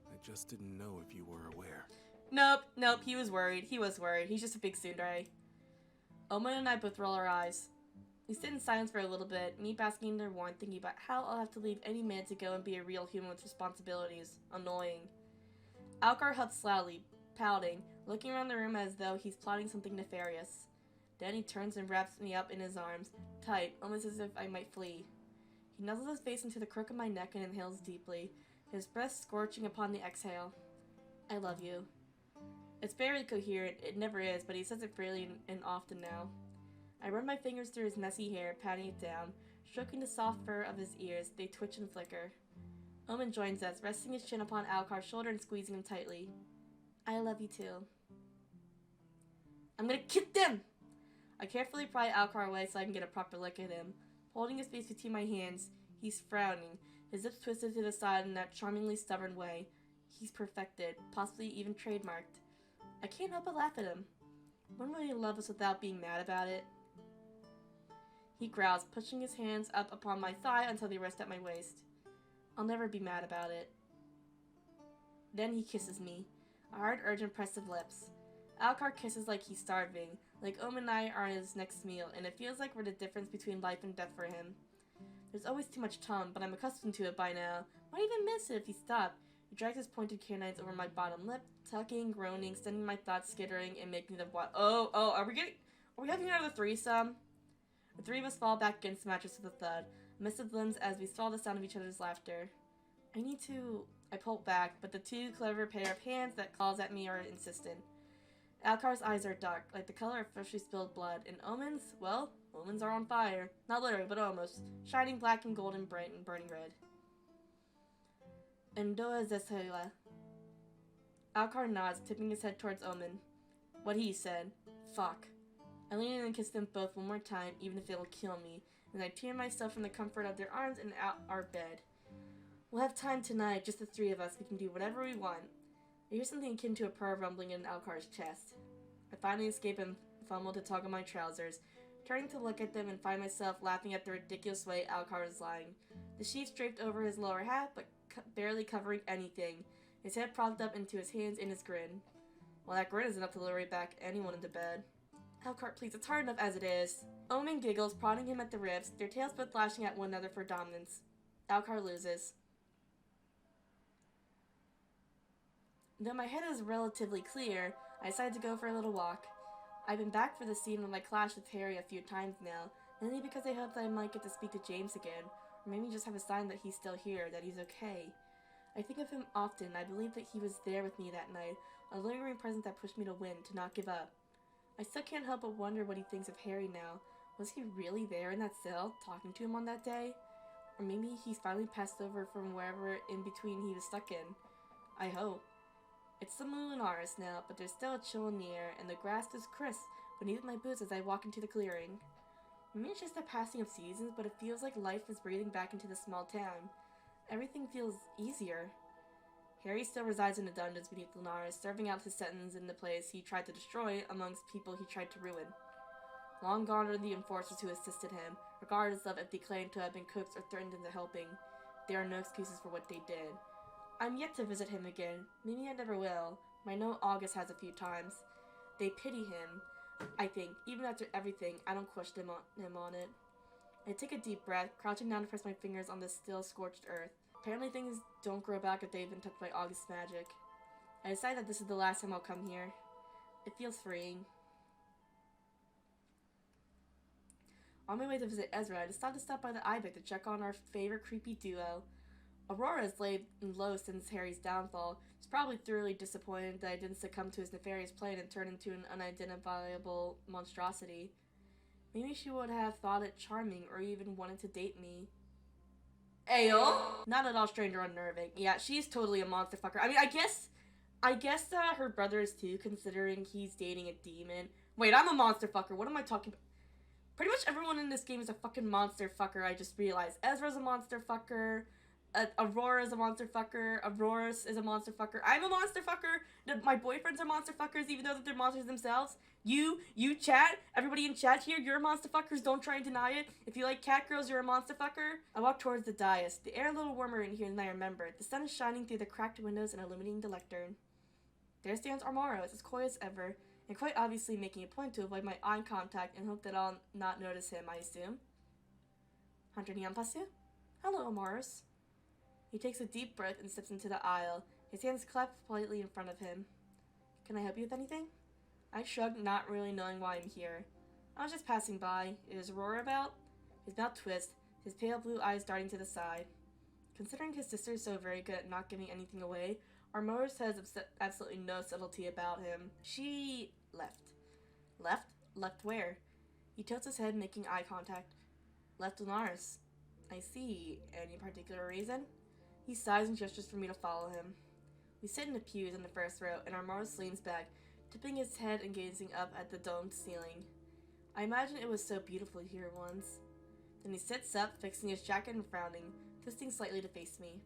I just didn't know if you were aware. Nope, he was worried. He's just a big tsundere. Omen and I both roll our eyes. We sit in silence for a little bit, me basking in their warmth, thinking about how I'll have to leave any minute to go and be a real human with responsibilities. Annoying. Alcar huffs loudly, pouting, looking around the room as though he's plotting something nefarious. Then he turns and wraps me up in his arms, tight, almost as if I might flee. He nuzzles his face into the crook of my neck and inhales deeply, his breath scorching upon the exhale. I love you. It's barely coherent, it never is, but he says it freely and often now. I run my fingers through his messy hair, patting it down, stroking the soft fur of his ears. They twitch and flicker. Omen joins us, resting his chin upon Alcar's shoulder and squeezing him tightly. I love you too. I'm gonna kick them! I carefully pry Alcar away so I can get a proper look at him. Holding his face between my hands, he's frowning, his lips twisted to the side in that charmingly stubborn way. He's perfected, possibly even trademarked. I can't help but laugh at him. When will he love us without being mad about it? He growls, pushing his hands up upon my thigh until they rest at my waist. I'll never be mad about it. Then he kisses me, a hard, urgent press of lips. Alcar kisses like he's starving, like Omen and I are on his next meal, and it feels like we're the difference between life and death for him. There's always too much tongue, but I'm accustomed to it by now. Might even miss it if he stopped. He drags his pointed canines over my bottom lip, tucking, groaning, sending my thoughts skittering, and making them what? Are we having another threesome? The three of us fall back against the mattress with a thud, a mist of limbs as we swallow the sound of each other's laughter. I pull back, but the two clever pair of hands that claws at me are insistent. Alcar's eyes are dark, like the color of freshly spilled blood, and Omen's, well, Omen's are on fire. Not literally, but almost. Shining black and golden, bright and burning red. Endoa Zesela. Alcar nods, tipping his head towards Omen. What he said. Fuck. I lean in and kiss them both one more time, even if it'll kill me, and I tear myself from the comfort of their arms and out our bed. We'll have time tonight, just the three of us. We can do whatever we want. I hear something akin to a purr rumbling in Alcar's chest. I finally escape and fumble to tug on my trousers, turning to look at them and find myself laughing at the ridiculous way Alcar is lying. The sheets draped over his lower half, but barely covering anything. His head propped up into his hands in his grin. Well, that grin is enough to lure back anyone into bed. Alcar, please, it's hard enough as it is. Omen giggles, prodding him at the ribs, their tails both lashing at one another for dominance. Alcar loses. Though my head is relatively clear, I decided to go for a little walk. I've been back for the scene of my clash with Harry a few times now, mainly because I hoped that I might get to speak to James again, or maybe just have a sign that he's still here, that he's okay. I think of him often. I believe that he was there with me that night, a lingering presence that pushed me to win, to not give up. I still can't help but wonder what he thinks of Harry now. Was he really there in that cell, talking to him on that day? Or maybe he's finally passed over from wherever in between he was stuck in. I hope. It's the Lunaris now, but there's still a chill in the air, and the grass is crisp beneath my boots as I walk into the clearing. Maybe it's just the passing of seasons, but it feels like life is breathing back into the small town. Everything feels easier. Harry still resides in the dungeons beneath Lunaris, serving out his sentence in the place he tried to destroy amongst people he tried to ruin. Long gone are the enforcers who assisted him, regardless of if they claimed to have been coaxed or threatened into helping. There are no excuses for what they did. I'm yet to visit him again. Maybe I never will. I know August has a few times. They pity him, I think. Even after everything, I don't question him on it. I take a deep breath, crouching down to press my fingers on the still scorched earth. Apparently things don't grow back if they've been touched by August's magic. I decide that this is the last time I'll come here. It feels freeing. On my way to visit Ezra, I decided to stop by the Ibex to check on our favorite creepy duo. Aurora has laid low since Harry's downfall. She's probably thoroughly disappointed that I didn't succumb to his nefarious plan and turn into an unidentifiable monstrosity. Maybe she would have thought it charming or even wanted to date me. Ayo? Not at all strange or unnerving. Yeah, she's totally a monster fucker. I mean, I guess her brother is too, considering he's dating a demon. Wait, I'm a monster fucker. What am I talking about? Pretty much everyone in this game is a fucking monster fucker, I just realized. Ezra's a monster fucker. Aurora's a monster fucker. Aurora's is a monster fucker. I'm a monster fucker. My boyfriends are monster fuckers, even though that they're monsters themselves. You chat, everybody in chat here, you're monster fuckers, don't try and deny it. If you like cat girls, you're a monster fucker. I walk towards the dais. The air a little warmer in here than I remembered. The sun is shining through the cracked windows and illuminating the lectern. There stands Armaros, as coy as ever, and quite obviously making a point to avoid my eye contact and hope that I'll not notice him, I assume. Hunter Nyampasu? Hello, Armaros. He takes a deep breath and steps into the aisle. His hands clasped politely in front of him. Can I help you with anything? I shrugged, not really knowing why I'm here. I was just passing by. Is Aurora about? His mouth twists, his pale blue eyes darting to the side. Considering his sister is so very good at not giving anything away, Armoris has absolutely no subtlety about him. She left. Left? Left where? He tilts his head, making eye contact. Left Lunaris. I see. Any particular reason? He sighs and gestures for me to follow him. We sit in the pews in the first row, and Armaris leans back, tipping his head and gazing up at the domed ceiling. I imagine it was so beautiful here once. Then he sits up, fixing his jacket and frowning, twisting slightly to face me.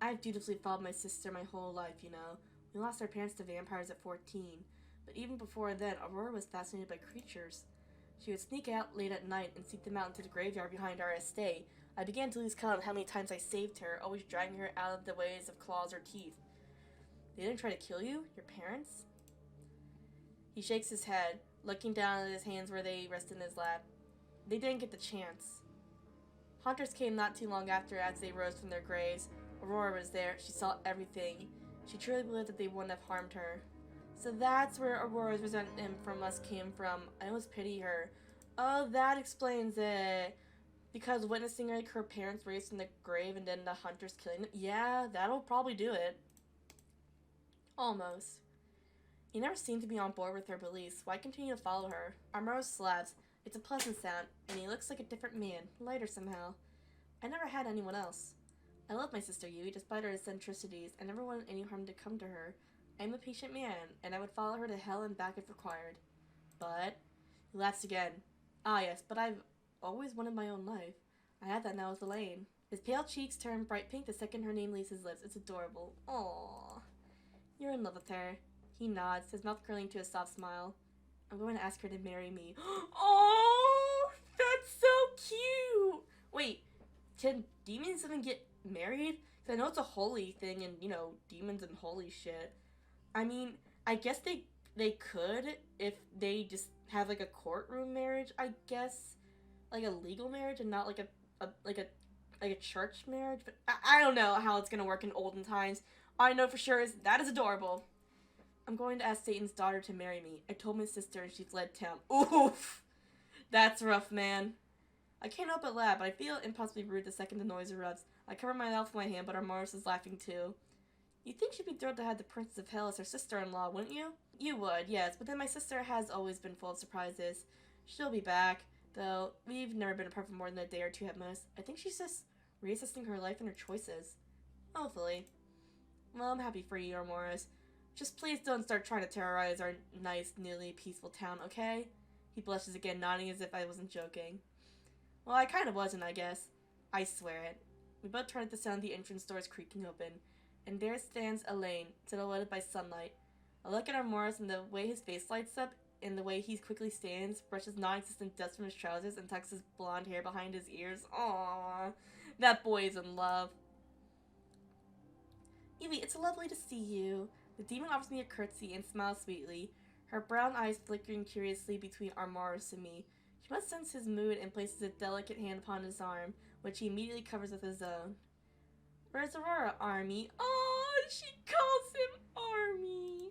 I've dutifully followed my sister my whole life, you know. We lost our parents to vampires at 14, but even before then, Aurora was fascinated by creatures. She would sneak out late at night and seek them out into the graveyard behind our estate. I began to lose count of how many times I saved her, always dragging her out of the ways of claws or teeth. They didn't try to kill you? Your parents? He shakes his head, looking down at his hands where they rest in his lap. They didn't get the chance. Hunters came not too long after as they rose from their graves. Aurora was there. She saw everything. She truly believed that they wouldn't have harmed her. So that's where Aurora's resentment from us came from. I almost pity her. Oh, that explains it. Because witnessing like her parents raised from the grave and then the hunters killing them. Yeah, that'll probably do it. Almost. He never seemed to be on board with her beliefs. Why continue to follow her? Armoro slaps. It's a pleasant sound, and he looks like a different man, lighter somehow. I never had anyone else. I love my sister Yui, despite her eccentricities. I never wanted any harm to come to her. I'm a patient man, and I would follow her to hell and back if required. But... He laughs again. Ah yes, but I've always wanted my own life. I had that now with Elaine. His pale cheeks turn bright pink the second her name leaves his lips. It's adorable. Aww. You're in love with her. He nods, his mouth curling to a soft smile. I'm going to ask her to marry me. Oh, that's so cute! Wait, can demons even get married? Because I know it's a holy thing and, you know, demons and holy shit. I mean, I guess they could if they just have, like, a courtroom marriage, I guess. Like a legal marriage and not like a church marriage. But I don't know how it's going to work in olden times. All I know for sure is that is adorable. I'm going to ask Satan's daughter to marry me. I told my sister and she fled town. Oof! That's rough, man. I can't help but laugh, but I feel impossibly rude the second the noise erupts. I cover my mouth with my hand, but Armaris is laughing too. You'd think she'd be thrilled to have the Princess of Hell as her sister-in-law, wouldn't you? You would, yes, but then my sister has always been full of surprises. She'll be back, though we've never been apart for more than a day or two at most. I think she's just reassessing her life and her choices. Hopefully. Well, I'm happy for you, Armaris. Just please don't start trying to terrorize our nice, newly peaceful town, okay? He blushes again, nodding as if I wasn't joking. Well, I kind of wasn't, I guess. I swear it. We both turn at the sound of the entrance doors creaking open, and there stands Elaine, silhouetted by sunlight. I look at Armaris and the way his face lights up, and the way he quickly stands, brushes non-existent dust from his trousers, and tucks his blonde hair behind his ears. Aww, that boy is in love. Evie, it's lovely to see you. The demon offers me a curtsy and smiles sweetly, her brown eyes flickering curiously between Armaris and me. She must sense his mood and places a delicate hand upon his arm, which he immediately covers with his own. Where's Aurora, Army? Oh, she calls him Army.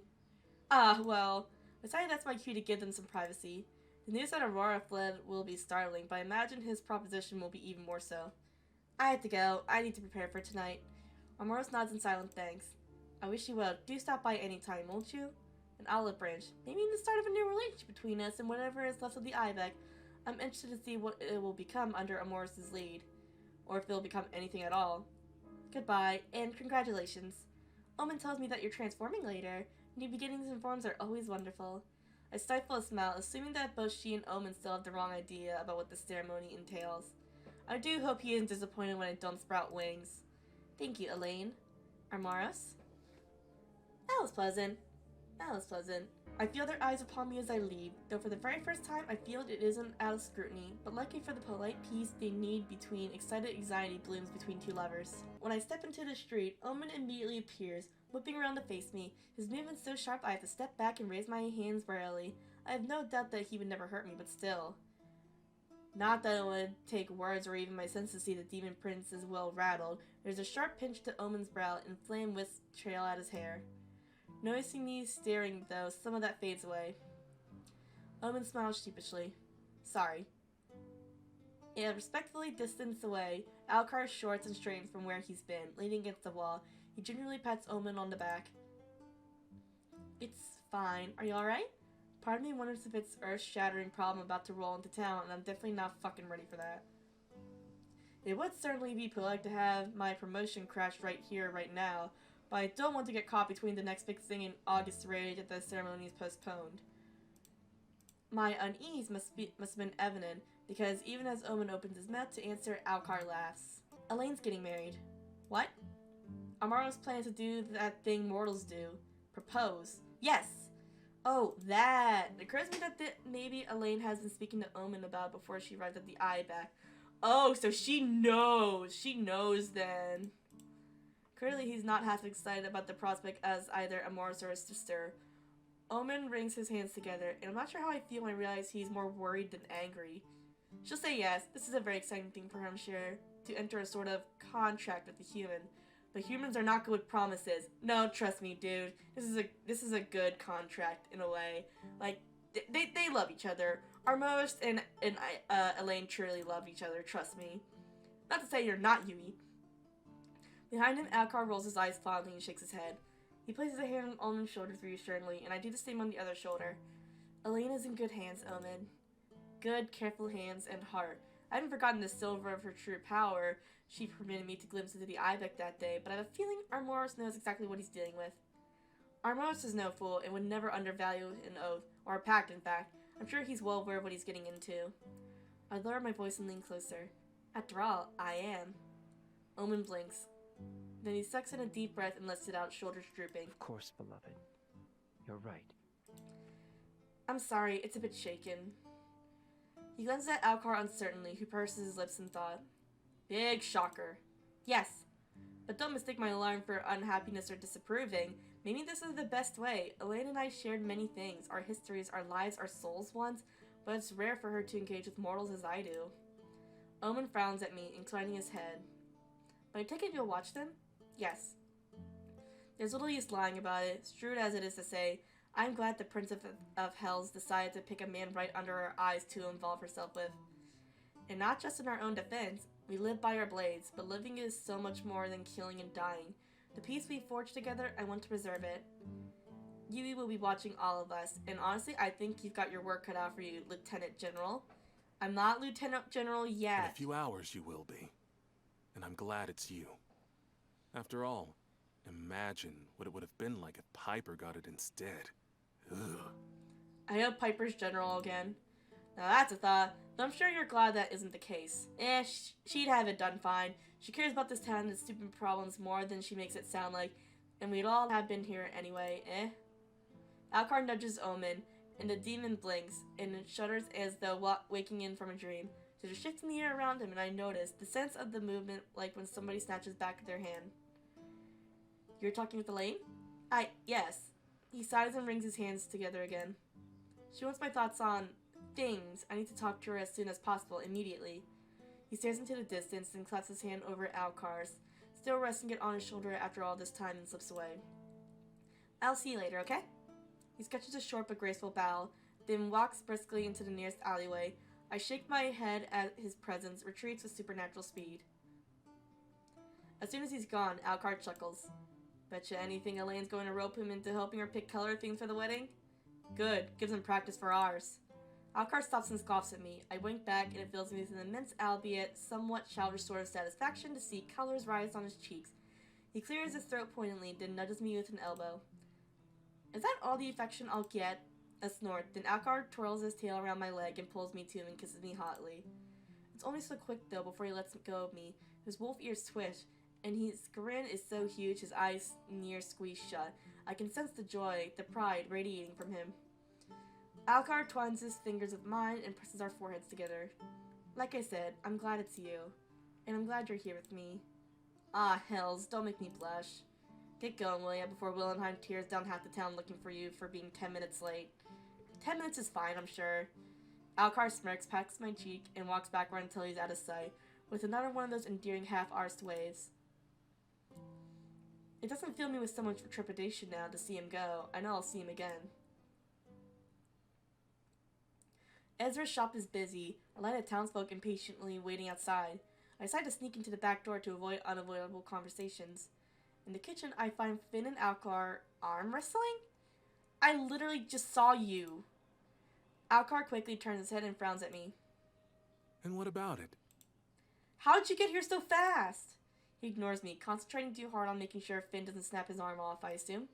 Ah, well, decided that's my cue to give them some privacy. The news that Aurora fled will be startling, but I imagine his proposition will be even more so. I have to go. I need to prepare for tonight. Armaris nods in silent thanks. I wish you well. Do stop by any time, won't you? An olive branch. Maybe the start of a new relationship between us and whatever is left of the Ibeck. I'm interested to see what it will become under Armaris' lead. Or if it will become anything at all. Goodbye, and congratulations. Omen tells me that you're transforming later. New beginnings and forms are always wonderful. I stifle a smile, assuming that both she and Omen still have the wrong idea about what the ceremony entails. I do hope he isn't disappointed when I don't sprout wings. Thank you, Elaine. Armaris? That was pleasant. That was pleasant. I feel their eyes upon me as I leave, though for the very first time I feel it isn't out of scrutiny, but lucky for the polite peace they need between excited anxiety blooms between two lovers. When I step into the street, Omen immediately appears, whipping around to face me, his movements so sharp I have to step back and raise my hands warily. I have no doubt that he would never hurt me, but still. Not that it would take words or even my senses to see the demon prince is well rattled. There's a sharp pinch to Omen's brow and flame wisps trail at his hair. Noticing me staring, though, some of that fades away. Omen smiles sheepishly. Sorry. In a respectfully distance away, Alcar shorts and straightens from where he's been, leaning against the wall. He gingerly pats Omen on the back. It's fine. Are you alright? Part of me wonders if it's earth-shattering problem about to roll into town, and I'm definitely not fucking ready for that. It would certainly be polite to have my promotion crash right here, right now, but I don't want to get caught between the next big thing and August's rage if the ceremony is postponed. My unease must have been evident, because even as Omen opens his mouth to answer, Alcar laughs. Elaine's getting married. What? Amaro's planning to do that thing mortals do. Propose. Yes! Oh, that! It occurs to me that maybe Elaine has been speaking to Omen about before she arrived at the Ibeck. Oh, so she knows! She knows then. Clearly he's not half excited about the prospect as either Amaris or his sister. Omen wrings his hands together, and I'm not sure how I feel when I realize he's more worried than angry. She'll say yes, this is a very exciting thing for him, sure, to enter a sort of contract with the human. But humans are not good with promises. No, trust me, dude. This is a good contract in a way. Like they love each other. Armos and Elaine truly love each other. Trust me. Not to say you're not, Yui. Behind him, Alcar rolls his eyes fondly and shakes his head. He places a hand on Omen's shoulder reassuringly, and I do the same on the other shoulder. Elaine is in good hands, Omen. Good, careful hands and heart. I haven't forgotten the silver of her true power she permitted me to glimpse into the Ibeck that day, but I have a feeling Armoris knows exactly what he's dealing with. Armoris is no fool and would never undervalue an oath, or a pact in fact. I'm sure he's well aware of what he's getting into. I lower my voice and lean closer. After all, I am. Omen blinks. Then he sucks in a deep breath and lets it out, shoulders drooping. Of course, beloved. You're right. I'm sorry, it's a bit shaken. He glances at Alcar uncertainly, who purses his lips in thought. Big shocker. Yes, but don't mistake my alarm for unhappiness or disapproving. Maybe this is the best way. Elaine and I shared many things, our histories, our lives, our souls once, but it's rare for her to engage with mortals as I do. Omen frowns at me, inclining his head. But I take it you'll watch them? Yes. There's little use lying about it, shrewd as it is to say. I'm glad the Prince of Hells decided to pick a man right under our eyes to involve herself with. And not just in our own defense. We live by our blades, but living is so much more than killing and dying. The peace we forged together, I want to preserve it. Yui will be watching all of us, and honestly, I think you've got your work cut out for you, Lieutenant General. I'm not Lieutenant General yet. In a few hours you will be. And I'm glad it's you. After all, imagine what it would have been like if Piper got it instead. Ugh. I hope Piper's General again. Now that's a thought, but I'm sure you're glad that isn't the case. She'd have it done fine. She cares about this town and its stupid problems more than she makes it sound like, and we'd all have been here anyway, Alcar nudges Omen, and the demon blinks, and it shudders as though waking in from a dream. There's a shift in the air around him, and I notice the sense of the movement like when somebody snatches back their hand. You're talking with Elaine? Yes. He sighs and wrings his hands together again. She wants my thoughts on things. I need to talk to her as soon as possible, immediately. He stares into the distance and claps his hand over Alcar's, still resting it on his shoulder after all this time, and slips away. I'll see you later, okay? He sketches a short but graceful bow, then walks briskly into the nearest alleyway. I shake my head at his presence, retreats with supernatural speed. As soon as he's gone, Alcar chuckles. Betcha anything Elaine's going to rope him into helping her pick color themes for the wedding? Good, gives him practice for ours. Alcar stops and scoffs at me. I wink back, and it fills me with an immense, albeit somewhat childish sort of satisfaction to see colors rise on his cheeks. He clears his throat poignantly, then nudges me with an elbow. Is that all the affection I'll get? A snort, then Alcar twirls his tail around my leg and pulls me to him and kisses me hotly. It's only so quick, though, before he lets go of me. His wolf ears twitch, and his grin is so huge his eyes near squeeze shut. I can sense the joy, the pride radiating from him. Alcar twines his fingers with mine and presses our foreheads together. Like I said, I'm glad it's you. And I'm glad you're here with me. Ah, hells, don't make me blush. Get going, will ya, before Willenheim tears down half the town looking for you for being 10 minutes late. 10 minutes is fine, I'm sure. Alcar smirks, pats my cheek, and walks backward until he's out of sight, with another one of those endearing half-arsed waves. It doesn't fill me with so much trepidation now to see him go. I know I'll see him again. Ezra's shop is busy, a line of townsfolk impatiently waiting outside. I decide to sneak into the back door to avoid unavoidable conversations. In the kitchen, I find Finn and Alcar arm wrestling? I literally just saw you. Alcar quickly turns his head and frowns at me. And what about it? How did you get here so fast? He ignores me, concentrating too hard on making sure Finn doesn't snap his arm off, I assume.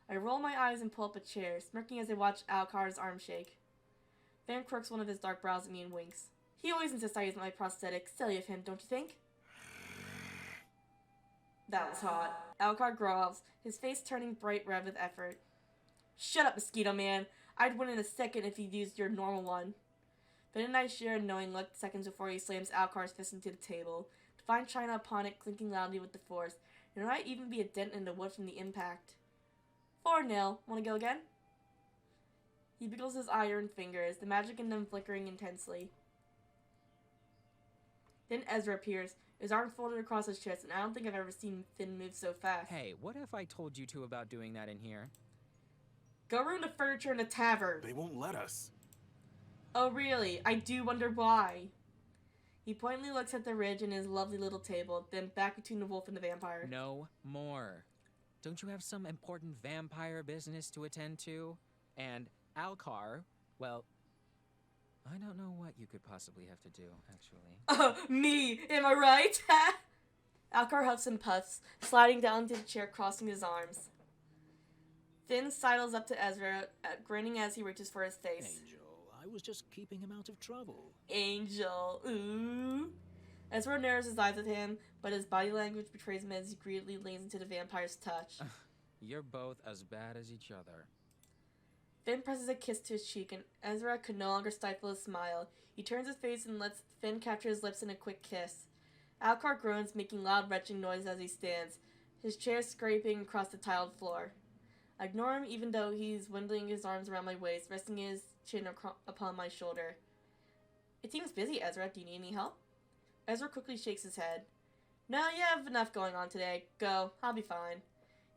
I roll my eyes and pull up a chair, smirking as I watch Alcar's arm shake. Finn quirks one of his dark brows at me and winks. He always insists I use my prosthetic. Silly of him, don't you think? That was hot. Alcar growls, his face turning bright red with effort. Shut up, Mosquito Man. I'd win in a second if you'd used your normal one. Finn and I share a knowing look seconds before he slams Alcar's fist into the table, to find china upon it clinking loudly with the force. There might even be a dent in the wood from the impact. 4-0. Wanna go again? He wiggles his iron fingers, the magic in them flickering intensely. Then Ezra appears, his arms folded across his chest, and I don't think I've ever seen Finn move so fast. Hey, what if I told you two about doing that in here? Go ruin the furniture in the tavern. They won't let us. Oh really? I do wonder why. He pointedly looks at the ridge and his lovely little table, then back between the wolf and the vampire. No more. Don't you have some important vampire business to attend to? And Alcar, well, I don't know what you could possibly have to do, actually. Oh, me! Am I right? Alcar huffs and puffs, sliding down into the chair, crossing his arms. Finn sidles up to Ezra, grinning as he reaches for his face. Angel, I was just keeping him out of trouble. Angel, ooh. Ezra narrows his eyes at him, but his body language betrays him as he greedily leans into the vampire's touch. You're both as bad as each other. Finn presses a kiss to his cheek, and Ezra could no longer stifle a smile. He turns his face and lets Finn capture his lips in a quick kiss. Alcar groans, making loud retching noise as he stands, his chair scraping across the tiled floor. I ignore him even though he's winding his arms around my waist, resting his chin upon my shoulder. It seems busy, Ezra. Do you need any help? Ezra quickly shakes his head. No, you have enough going on today. Go. I'll be fine.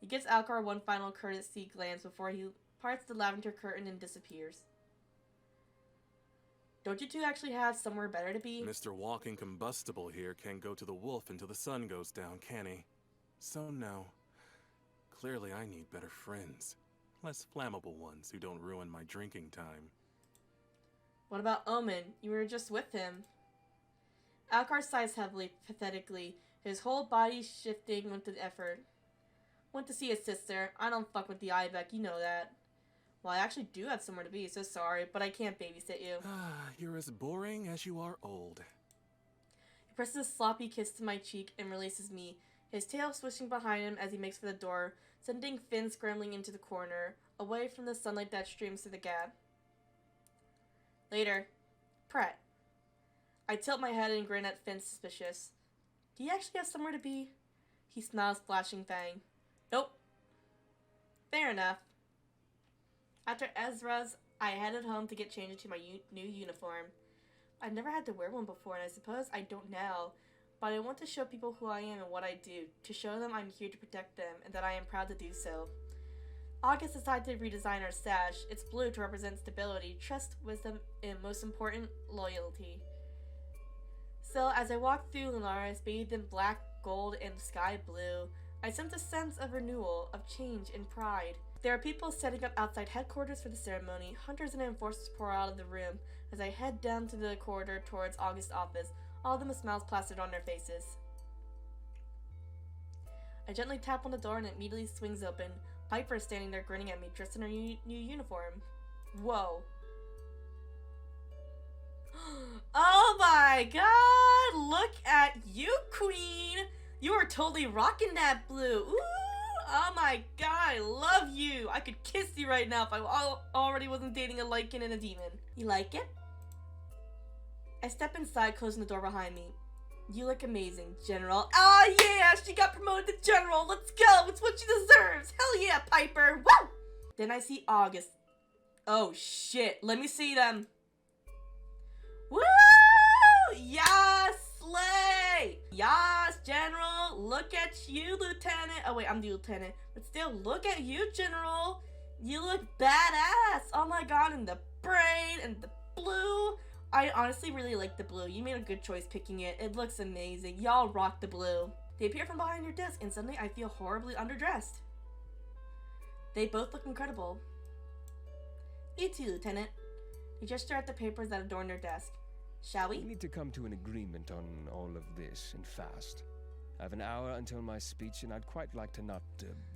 He gives Alcar one final courtesy glance before he parts the lavender curtain and disappears. Don't you two actually have somewhere better to be? Mr. Walking Combustible here can't go to the wolf until the sun goes down, can he? So no. Clearly I need better friends. Less flammable ones who don't ruin my drinking time. What about Omen? You were just with him. Alcar sighs heavily, pathetically, his whole body shifting with the effort. Went to see his sister. I don't fuck with the Ibeck, you know that. Well, I actually do have somewhere to be, so sorry, but I can't babysit you. You're as boring as you are old. He presses a sloppy kiss to my cheek and releases me, his tail swishing behind him as he makes for the door, sending Finn scrambling into the corner, away from the sunlight that streams through the gap. Later. Pratt. I tilt my head and grin at Finn, suspicious. Do you actually have somewhere to be? He smiles, flashing fang. Nope. Fair enough. After Ezra's, I headed home to get changed into my new uniform. I've never had to wear one before, and I suppose I don't now, but I want to show people who I am and what I do, to show them I'm here to protect them, and that I am proud to do so. August decided to redesign our sash. It's blue to represent stability, trust, wisdom, and most important, loyalty. So, as I walked through Linares, bathed in black, gold, and sky blue, I sensed a sense of renewal, of change, and pride. There are people setting up outside headquarters for the ceremony. Hunters and enforcers pour out of the room as I head down to the corridor towards August's office, all of them with smiles plastered on their faces. I gently tap on the door and it immediately swings open. Piper is standing there grinning at me, dressed in her new uniform. Whoa. Oh my god! Look at you, queen! You are totally rocking that blue. Ooh! Oh my god, I love you! I could kiss you right now if I already wasn't dating a lichen and a demon. You like it? I step inside, closing the door behind me. You look amazing, General. Ah, yeah! She got promoted to General! Let's go! It's what she deserves! Hell yeah, Piper! Woo! Then I see August. Oh shit, let me see them. Woo! Yes! Slay! Yas, General! Look at you, Lieutenant! Oh wait, I'm the Lieutenant. But still, look at you, General! You look badass! Oh my god, and the braid, and the blue! I honestly really like the blue. You made a good choice picking it. It looks amazing. Y'all rock the blue. They appear from behind your desk, and suddenly I feel horribly underdressed. They both look incredible. You too, Lieutenant. They gesture at the papers that adorn their desk. Shall we? We need to come to an agreement on all of this, and fast. I have an hour until my speech, and I'd quite like to not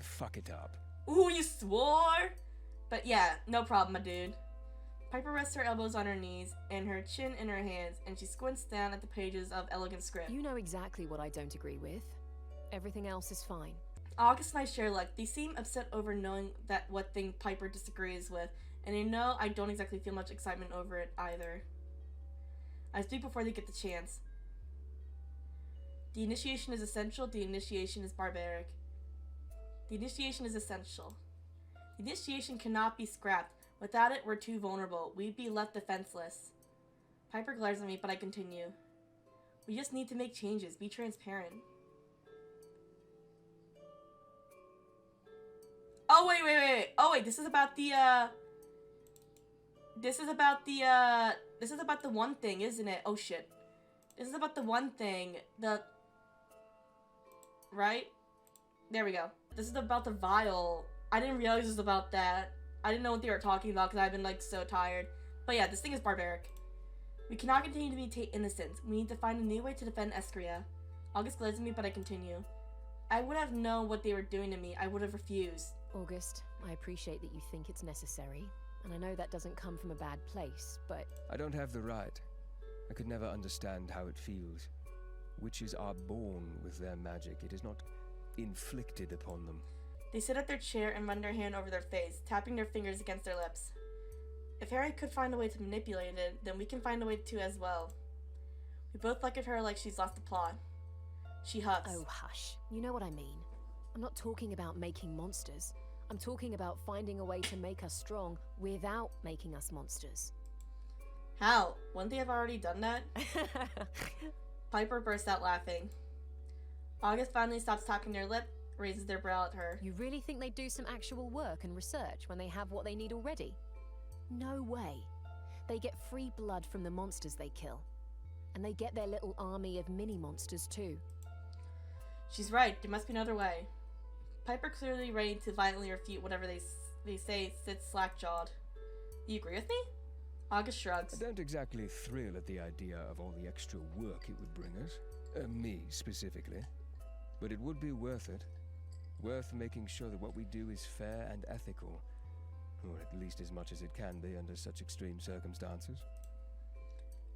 fuck it up. Ooh, you swore? But yeah, no problem, my dude. Piper rests her elbows on her knees and her chin in her hands, and she squints down at the pages of elegant script. You know exactly what I don't agree with. Everything else is fine. August and I share luck. They seem upset over knowing that what thing Piper disagrees with, and they know I don't exactly feel much excitement over it either. I speak before they get the chance. The initiation is essential. The initiation is barbaric. The initiation is essential. The initiation cannot be scrapped. Without it, we're too vulnerable. We'd be left defenseless. Piper glares at me, but I continue. We just need to make changes. Be transparent. Oh, wait. Oh, wait. This is about the one thing, isn't it? Oh, shit. This is about the one thing. Right? There we go. This is about the vial. I didn't realize it was about that. I didn't know what they were talking about because I've been, like, so tired. But yeah, this thing is barbaric. We cannot continue to be innocent. We need to find a new way to defend Escria. August glares at me, but I continue. I would have known what they were doing to me. I would have refused. August, I appreciate that you think it's necessary. And I know that doesn't come from a bad place, but... I don't have the right. I could never understand how it feels. Witches are born with their magic. It is not inflicted upon them. They sit at their chair and run their hand over their face, tapping their fingers against their lips. If Harry could find a way to manipulate it, then we can find a way to as well. We both look at her like she's lost the plot. She huffs. Oh, hush. You know what I mean. I'm not talking about making monsters. I'm talking about finding a way to make us strong without making us monsters. How? Wouldn't they have already done that? Piper bursts out laughing. August finally stops tapping their lip raises their brow at her. You really think they'd do some actual work and research when they have what they need already? No way. They get free blood from the monsters they kill. And they get their little army of mini-monsters too. She's right, there must be another way. Piper, clearly ready to violently refute whatever they say, sits slack-jawed. You agree with me? August shrugs. I don't exactly thrill at the idea of all the extra work it would bring us. Me, specifically. But it would be worth it. Worth making sure that what we do is fair and ethical. Or at least as much as it can be under such extreme circumstances.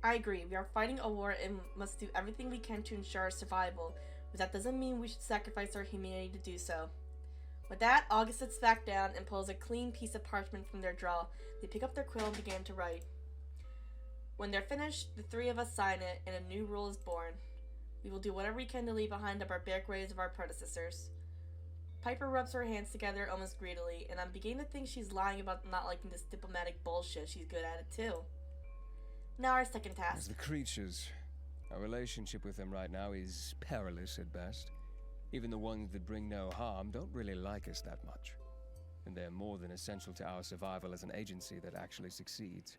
I agree. We are fighting a war and must do everything we can to ensure our survival, but that doesn't mean we should sacrifice our humanity to do so. With that, August sits back down and pulls a clean piece of parchment from their drawer. They pick up their quill and begin to write. When they're finished, the three of us sign it, and a new rule is born. We will do whatever we can to leave behind the barbaric ways of our predecessors. Piper rubs her hands together almost greedily, and I'm beginning to think she's lying about not liking this diplomatic bullshit. She's good at it too. Now our second As task. the creatures, our relationship with them right now is perilous at best. Even the ones that bring no harm don't really like us that much. And they're more than essential to our survival as an agency that actually succeeds.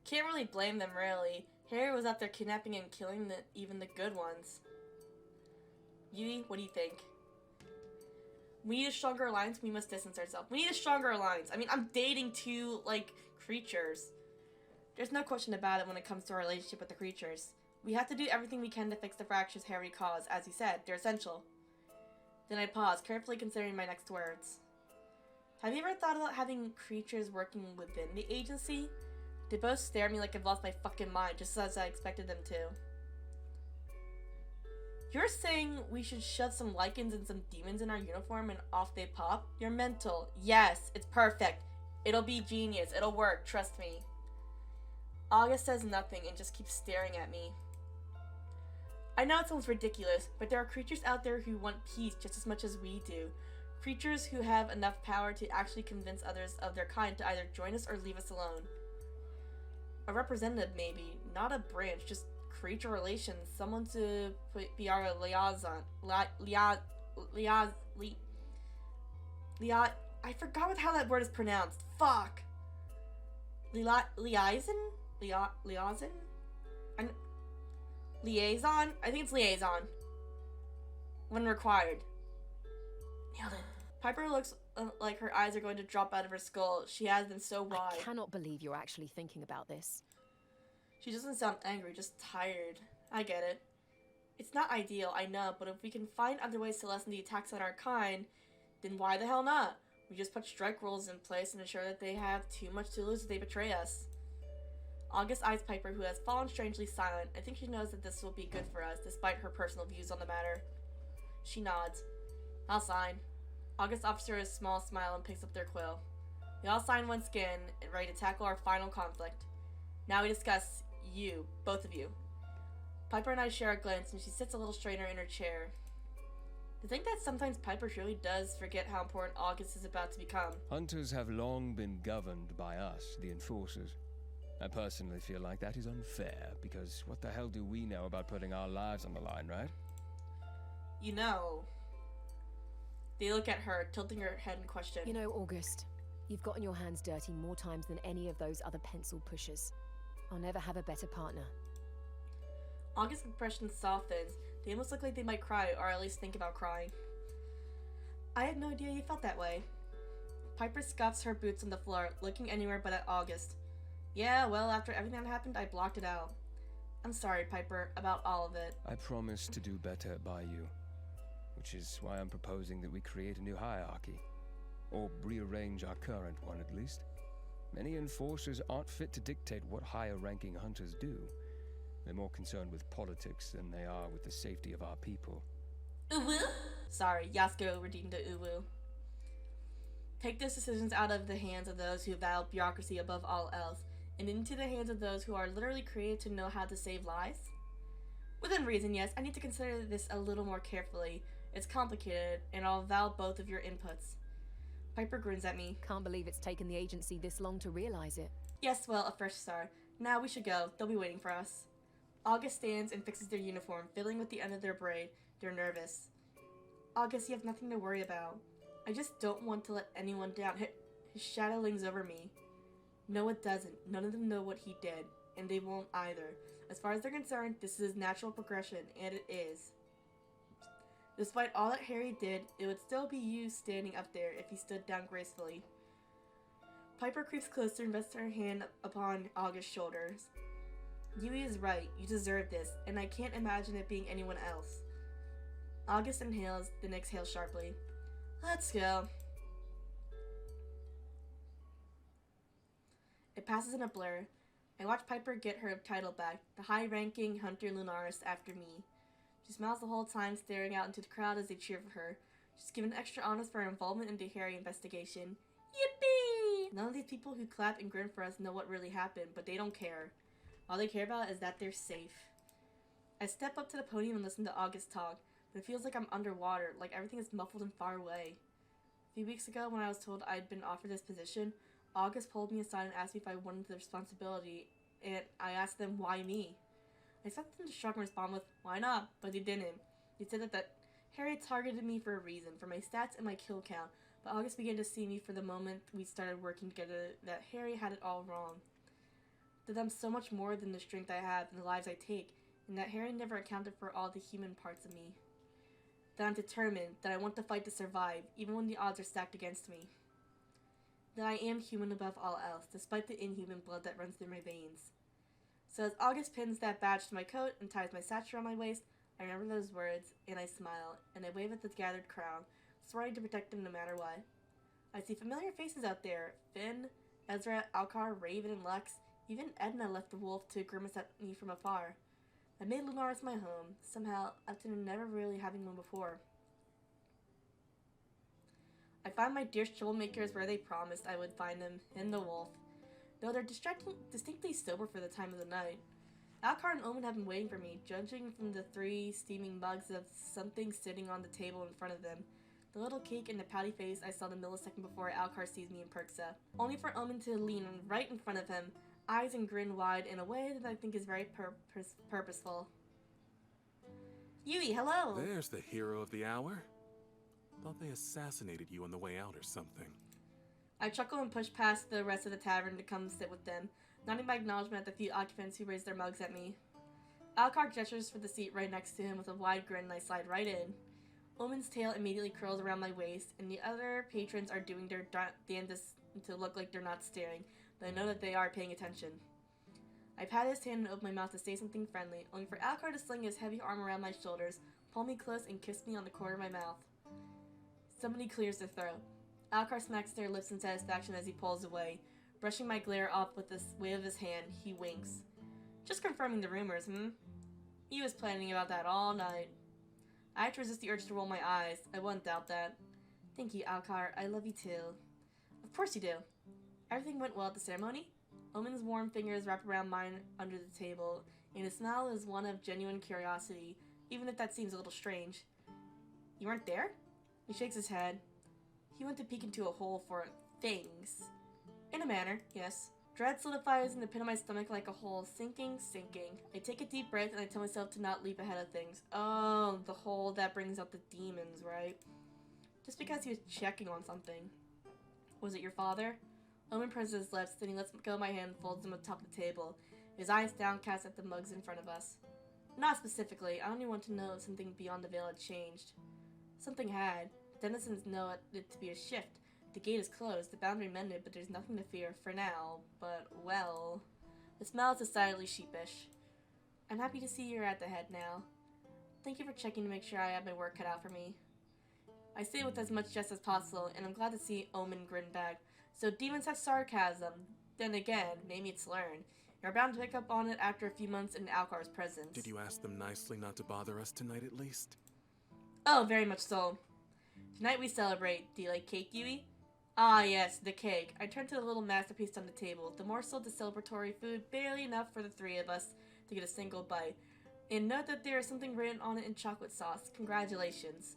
Can't really blame them, really. Harry was out there kidnapping and killing even the good ones. Yui, what do you think? We need a stronger alliance. We must distance ourselves. We need a stronger alliance. I mean, I'm dating two, creatures. There's no question about it when it comes to our relationship with the creatures. We have to do everything we can to fix the fractures Harry caused. As he said, they're essential. Then I pause, carefully considering my next words. Have you ever thought about having creatures working within the agency? They both stare at me like I've lost my fucking mind, just as I expected them to. You're saying we should shove some lichens and some demons in our uniform and off they pop? You're mental. Yes, it's perfect. It'll be genius. It'll work, trust me. August says nothing and just keeps staring at me. I know it sounds ridiculous, but there are creatures out there who want peace just as much as we do. Creatures who have enough power to actually convince others of their kind to either join us or leave us alone. A representative, maybe, not a branch, just creature relations, someone to be our liaison. I forgot how that word is pronounced. Fuck. Liaison? Liaison? I think it's liaison. When required. Nailed it. Piper looks like her eyes are going to drop out of her skull. She has them so wide. I cannot believe you're actually thinking about this. She doesn't sound angry, just tired. I get it. It's not ideal, I know, but if we can find other ways to lessen the attacks on our kind, then why the hell not? We just put strike rules in place and ensure that they have too much to lose if they betray us. August eyes Piper, who has fallen strangely silent. I think she knows that this will be good for us, despite her personal views on the matter. She nods. I'll sign. August offers her a small smile and picks up their quill. We all sign once again, and ready to tackle our final conflict. Now we discuss you, both of you. Piper and I share a glance, and she sits a little straighter in her chair. To think that sometimes Piper really does forget how important August is about to become. Hunters have long been governed by us, the enforcers. I personally feel like that is unfair, because what the hell do we know about putting our lives on the line, right? You know. They look at her, tilting her head in question. You know, August, you've gotten your hands dirty more times than any of those other pencil pushers. I'll never have a better partner. August's expression softens. They almost look like they might cry, or at least think about crying. I had no idea you felt that way. Piper scuffs her boots on the floor, looking anywhere but at August. Yeah, well, after everything that happened, I blocked it out. I'm sorry, Piper, about all of it. I promise to do better by you, which is why I'm proposing that we create a new hierarchy, or rearrange our current one at least. Many enforcers aren't fit to dictate what higher-ranking hunters do. They're more concerned with politics than they are with the safety of our people. Uwu? Sorry, Yasuko redeemed the uwu. Take those decisions out of the hands of those who value bureaucracy above all else, and into the hands of those who are literally created to know how to save lives? Within reason, yes, I need to consider this a little more carefully. It's complicated, and I'll value both of your inputs. Piper grins at me. Can't believe it's taken the agency this long to realize it. Yes, well, a fresh start. Now we should go. They'll be waiting for us. August stands and fixes their uniform, fiddling with the end of their braid. They're nervous. August, you have nothing to worry about. I just don't want to let anyone down. His shadow lings over me. No, it doesn't. None of them know what he did, and they won't either. As far as they're concerned, this is his natural progression, and it is. Despite all that Harry did, it would still be you standing up there if he stood down gracefully. Piper creeps closer and rests her hand upon August's shoulders. Yui is right. You deserve this, and I can't imagine it being anyone else. August inhales, then exhales sharply. Let's go. It passes in a blur. I watch Piper get her title back, the high-ranking Hunter Lunaris after me. She smiles the whole time, staring out into the crowd as they cheer for her. She's given extra honors for her involvement in the Harry investigation. Yippee! None of these people who clap and grin for us know what really happened, but they don't care. All they care about is that they're safe. I step up to the podium and listen to August talk, but it feels like I'm underwater, like everything is muffled and far away. A few weeks ago, when I was told I'd been offered this position, August pulled me aside and asked me if I wanted the responsibility, and I asked them why me. I expected them to shrug and respond with, why not? But they didn't. They said that Harry targeted me for a reason, for my stats and my kill count, but August began to see me for the moment we started working together that Harry had it all wrong. That I'm so much more than the strength I have and the lives I take, and that Harry never accounted for all the human parts of me. That I'm determined, that I want to fight to survive, even when the odds are stacked against me. That I am human above all else, despite the inhuman blood that runs through my veins. So as August pins that badge to my coat and ties my satchel around my waist, I remember those words, and I smile, and I wave at the gathered crowd, swearing to protect them no matter what. I see familiar faces out there. Finn, Ezra, Alcar, Raven, and Lux. Even Edna left the wolf to grimace at me from afar. I made Lunaris my home, somehow, after never really having one before. I find my dear troublemakers where they promised I would find them, in the wolf. Though they're distinctly sober for the time of the night. Alcar and Omen have been waiting for me, judging from the 3 steaming mugs of something sitting on the table in front of them. The little cake and the pouty face I saw the millisecond before Alcar sees me and perks up. Only for Omen to lean right in front of him, eyes and grin wide in a way that I think is very purposeful. Yui, hello! There's the hero of the hour. Thought they assassinated you on the way out or something. I chuckle and push past the rest of the tavern to come sit with them, nodding my acknowledgement at the few occupants who raise their mugs at me. Alcar gestures for the seat right next to him with a wide grin and I slide right in. Omen's tail immediately curls around my waist, and the other patrons are doing their damnedest to look like they're not staring, but I know that they are paying attention. I pat his hand and open my mouth to say something friendly, only for Alcar to sling his heavy arm around my shoulders, pull me close, and kiss me on the corner of my mouth. Somebody clears their throat. Alcar smacks their lips in satisfaction as he pulls away. Brushing my glare off with a wave of his hand, he winks. Just confirming the rumors, He was planning about that all night. I had to resist the urge to roll my eyes. I wouldn't doubt that. Thank you, Alcar. I love you too. Of course you do. Everything went well at the ceremony? Omen's warm fingers wrap around mine under the table, and his smile is one of genuine curiosity, even if that seems a little strange. You weren't there? He shakes his head. He went to peek into a hole for things. In a manner, yes. Dread solidifies in the pit of my stomach like a hole, sinking. I take a deep breath and I tell myself to not leap ahead of things. Oh, the hole that brings out the demons, right? Just because he was checking on something. Was it your father? Omen presses his lips, then he lets go of my hand and folds them atop the table, his eyes downcast at the mugs in front of us. Not specifically, I only want to know if something beyond the veil had changed. Something had. The denizens know it to be a shift. The gate is closed, the boundary mended, but there's nothing to fear for now. But, well... The smile is decidedly sheepish. I'm happy to see you're at the head now. Thank you for checking to make sure I have my work cut out for me. I say it with as much jest as possible, and I'm glad to see Omen grin back. So demons have sarcasm. Then again, maybe it's learned. You're bound to pick up on it after a few months in Alcar's presence. Did you ask them nicely not to bother us tonight at least? Oh, very much so. Tonight we celebrate. Do you like cake, Yui? Ah, yes, the cake. I turn to the little masterpiece on the table, the morsel of the celebratory food, barely enough for the 3 of us to get a single bite. And note that there is something written on it in chocolate sauce. Congratulations.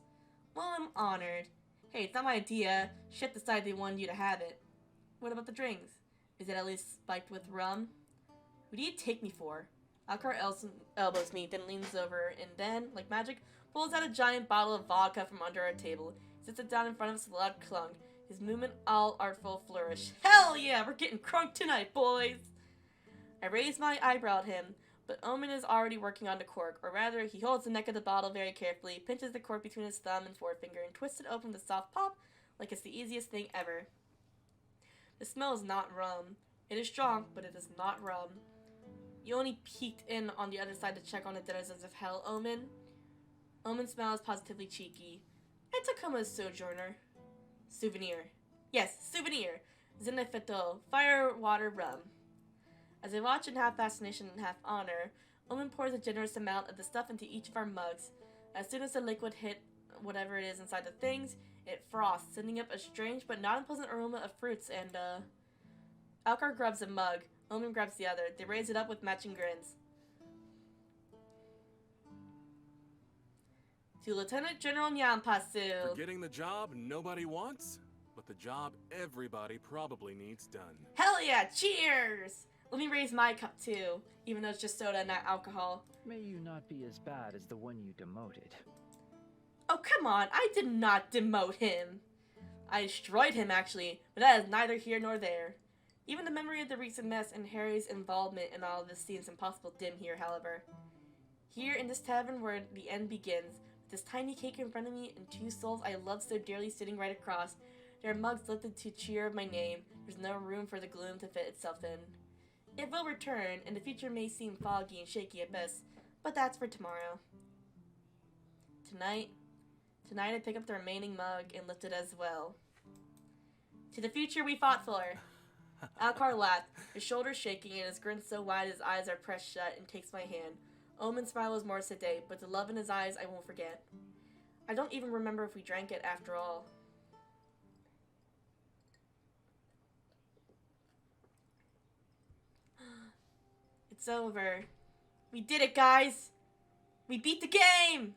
Well, I'm honored. Hey, it's not my idea. Shit decided they wanted you to have it. What about the drinks? Is it at least spiked with rum? Who do you take me for? Alcar elbows me, then leans over, and then, like magic, pulls out a giant bottle of vodka from under our table. He sits it down in front of us with a loud clunk. His movement all artful flourish. Hell yeah, we're getting crunk tonight, boys! I raise my eyebrow at him, but Omen is already working on the cork, or rather, he holds the neck of the bottle very carefully, pinches the cork between his thumb and forefinger, and twists it open with a soft pop, like it's the easiest thing ever. The smell is not rum. It is strong, but it is not rum. You only peeked in on the other side to check on the denizens of hell, Omen. Omen's smile is positively cheeky. I took him as sojourner. Souvenir. Yes, souvenir. Zenefeto, fire water rum. As I watch in half fascination and half honor, Omen pours a generous amount of the stuff into each of our mugs. As soon as the liquid hit whatever it is inside the things, it frosts, sending up a strange but not unpleasant aroma of fruits and, Alcar grabs a mug. Omen grabs the other. They raise it up with matching grins. To Lieutenant General Nyampasu. Forgetting the job nobody wants, but the job everybody probably needs done. Hell yeah! Cheers! Let me raise my cup too, even though it's just soda and not alcohol. May you not be as bad as the one you demoted. Oh, come on! I did not demote him! I destroyed him, actually, but that is neither here nor there. Even the memory of the recent mess and Harry's involvement in all of this seems impossible dim here, however. Here in this tavern where the end begins, with this tiny cake in front of me and two souls I love so dearly sitting right across, there are mugs lifted to cheer my name. There's no room for the gloom to fit itself in. It will return, and the future may seem foggy and shaky at best, but that's for tomorrow. Tonight I pick up the remaining mug and lift it as well. To the future we fought for. Alcar laughed, his shoulders shaking and his grin so wide his eyes are pressed shut, and takes my hand. Omen's smile was more sedate, but the love in his eyes I won't forget. I don't even remember if we drank it after all. It's over. We did it, guys! We beat the game!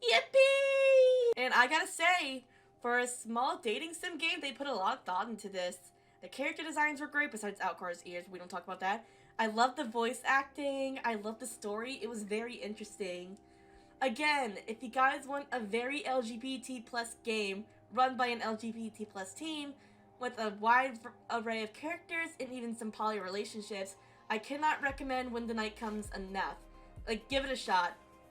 Yippee! And I gotta say, for a small dating sim game, they put a lot of thought into this. The character designs were great, besides Alcar's ears. We don't talk about that. I love the voice acting. I love the story. It was very interesting. Again, if you guys want a very LGBT plus game run by an LGBT plus team with a wide array of characters and even some poly relationships, I cannot recommend When the Night Comes enough. Like, give it a shot.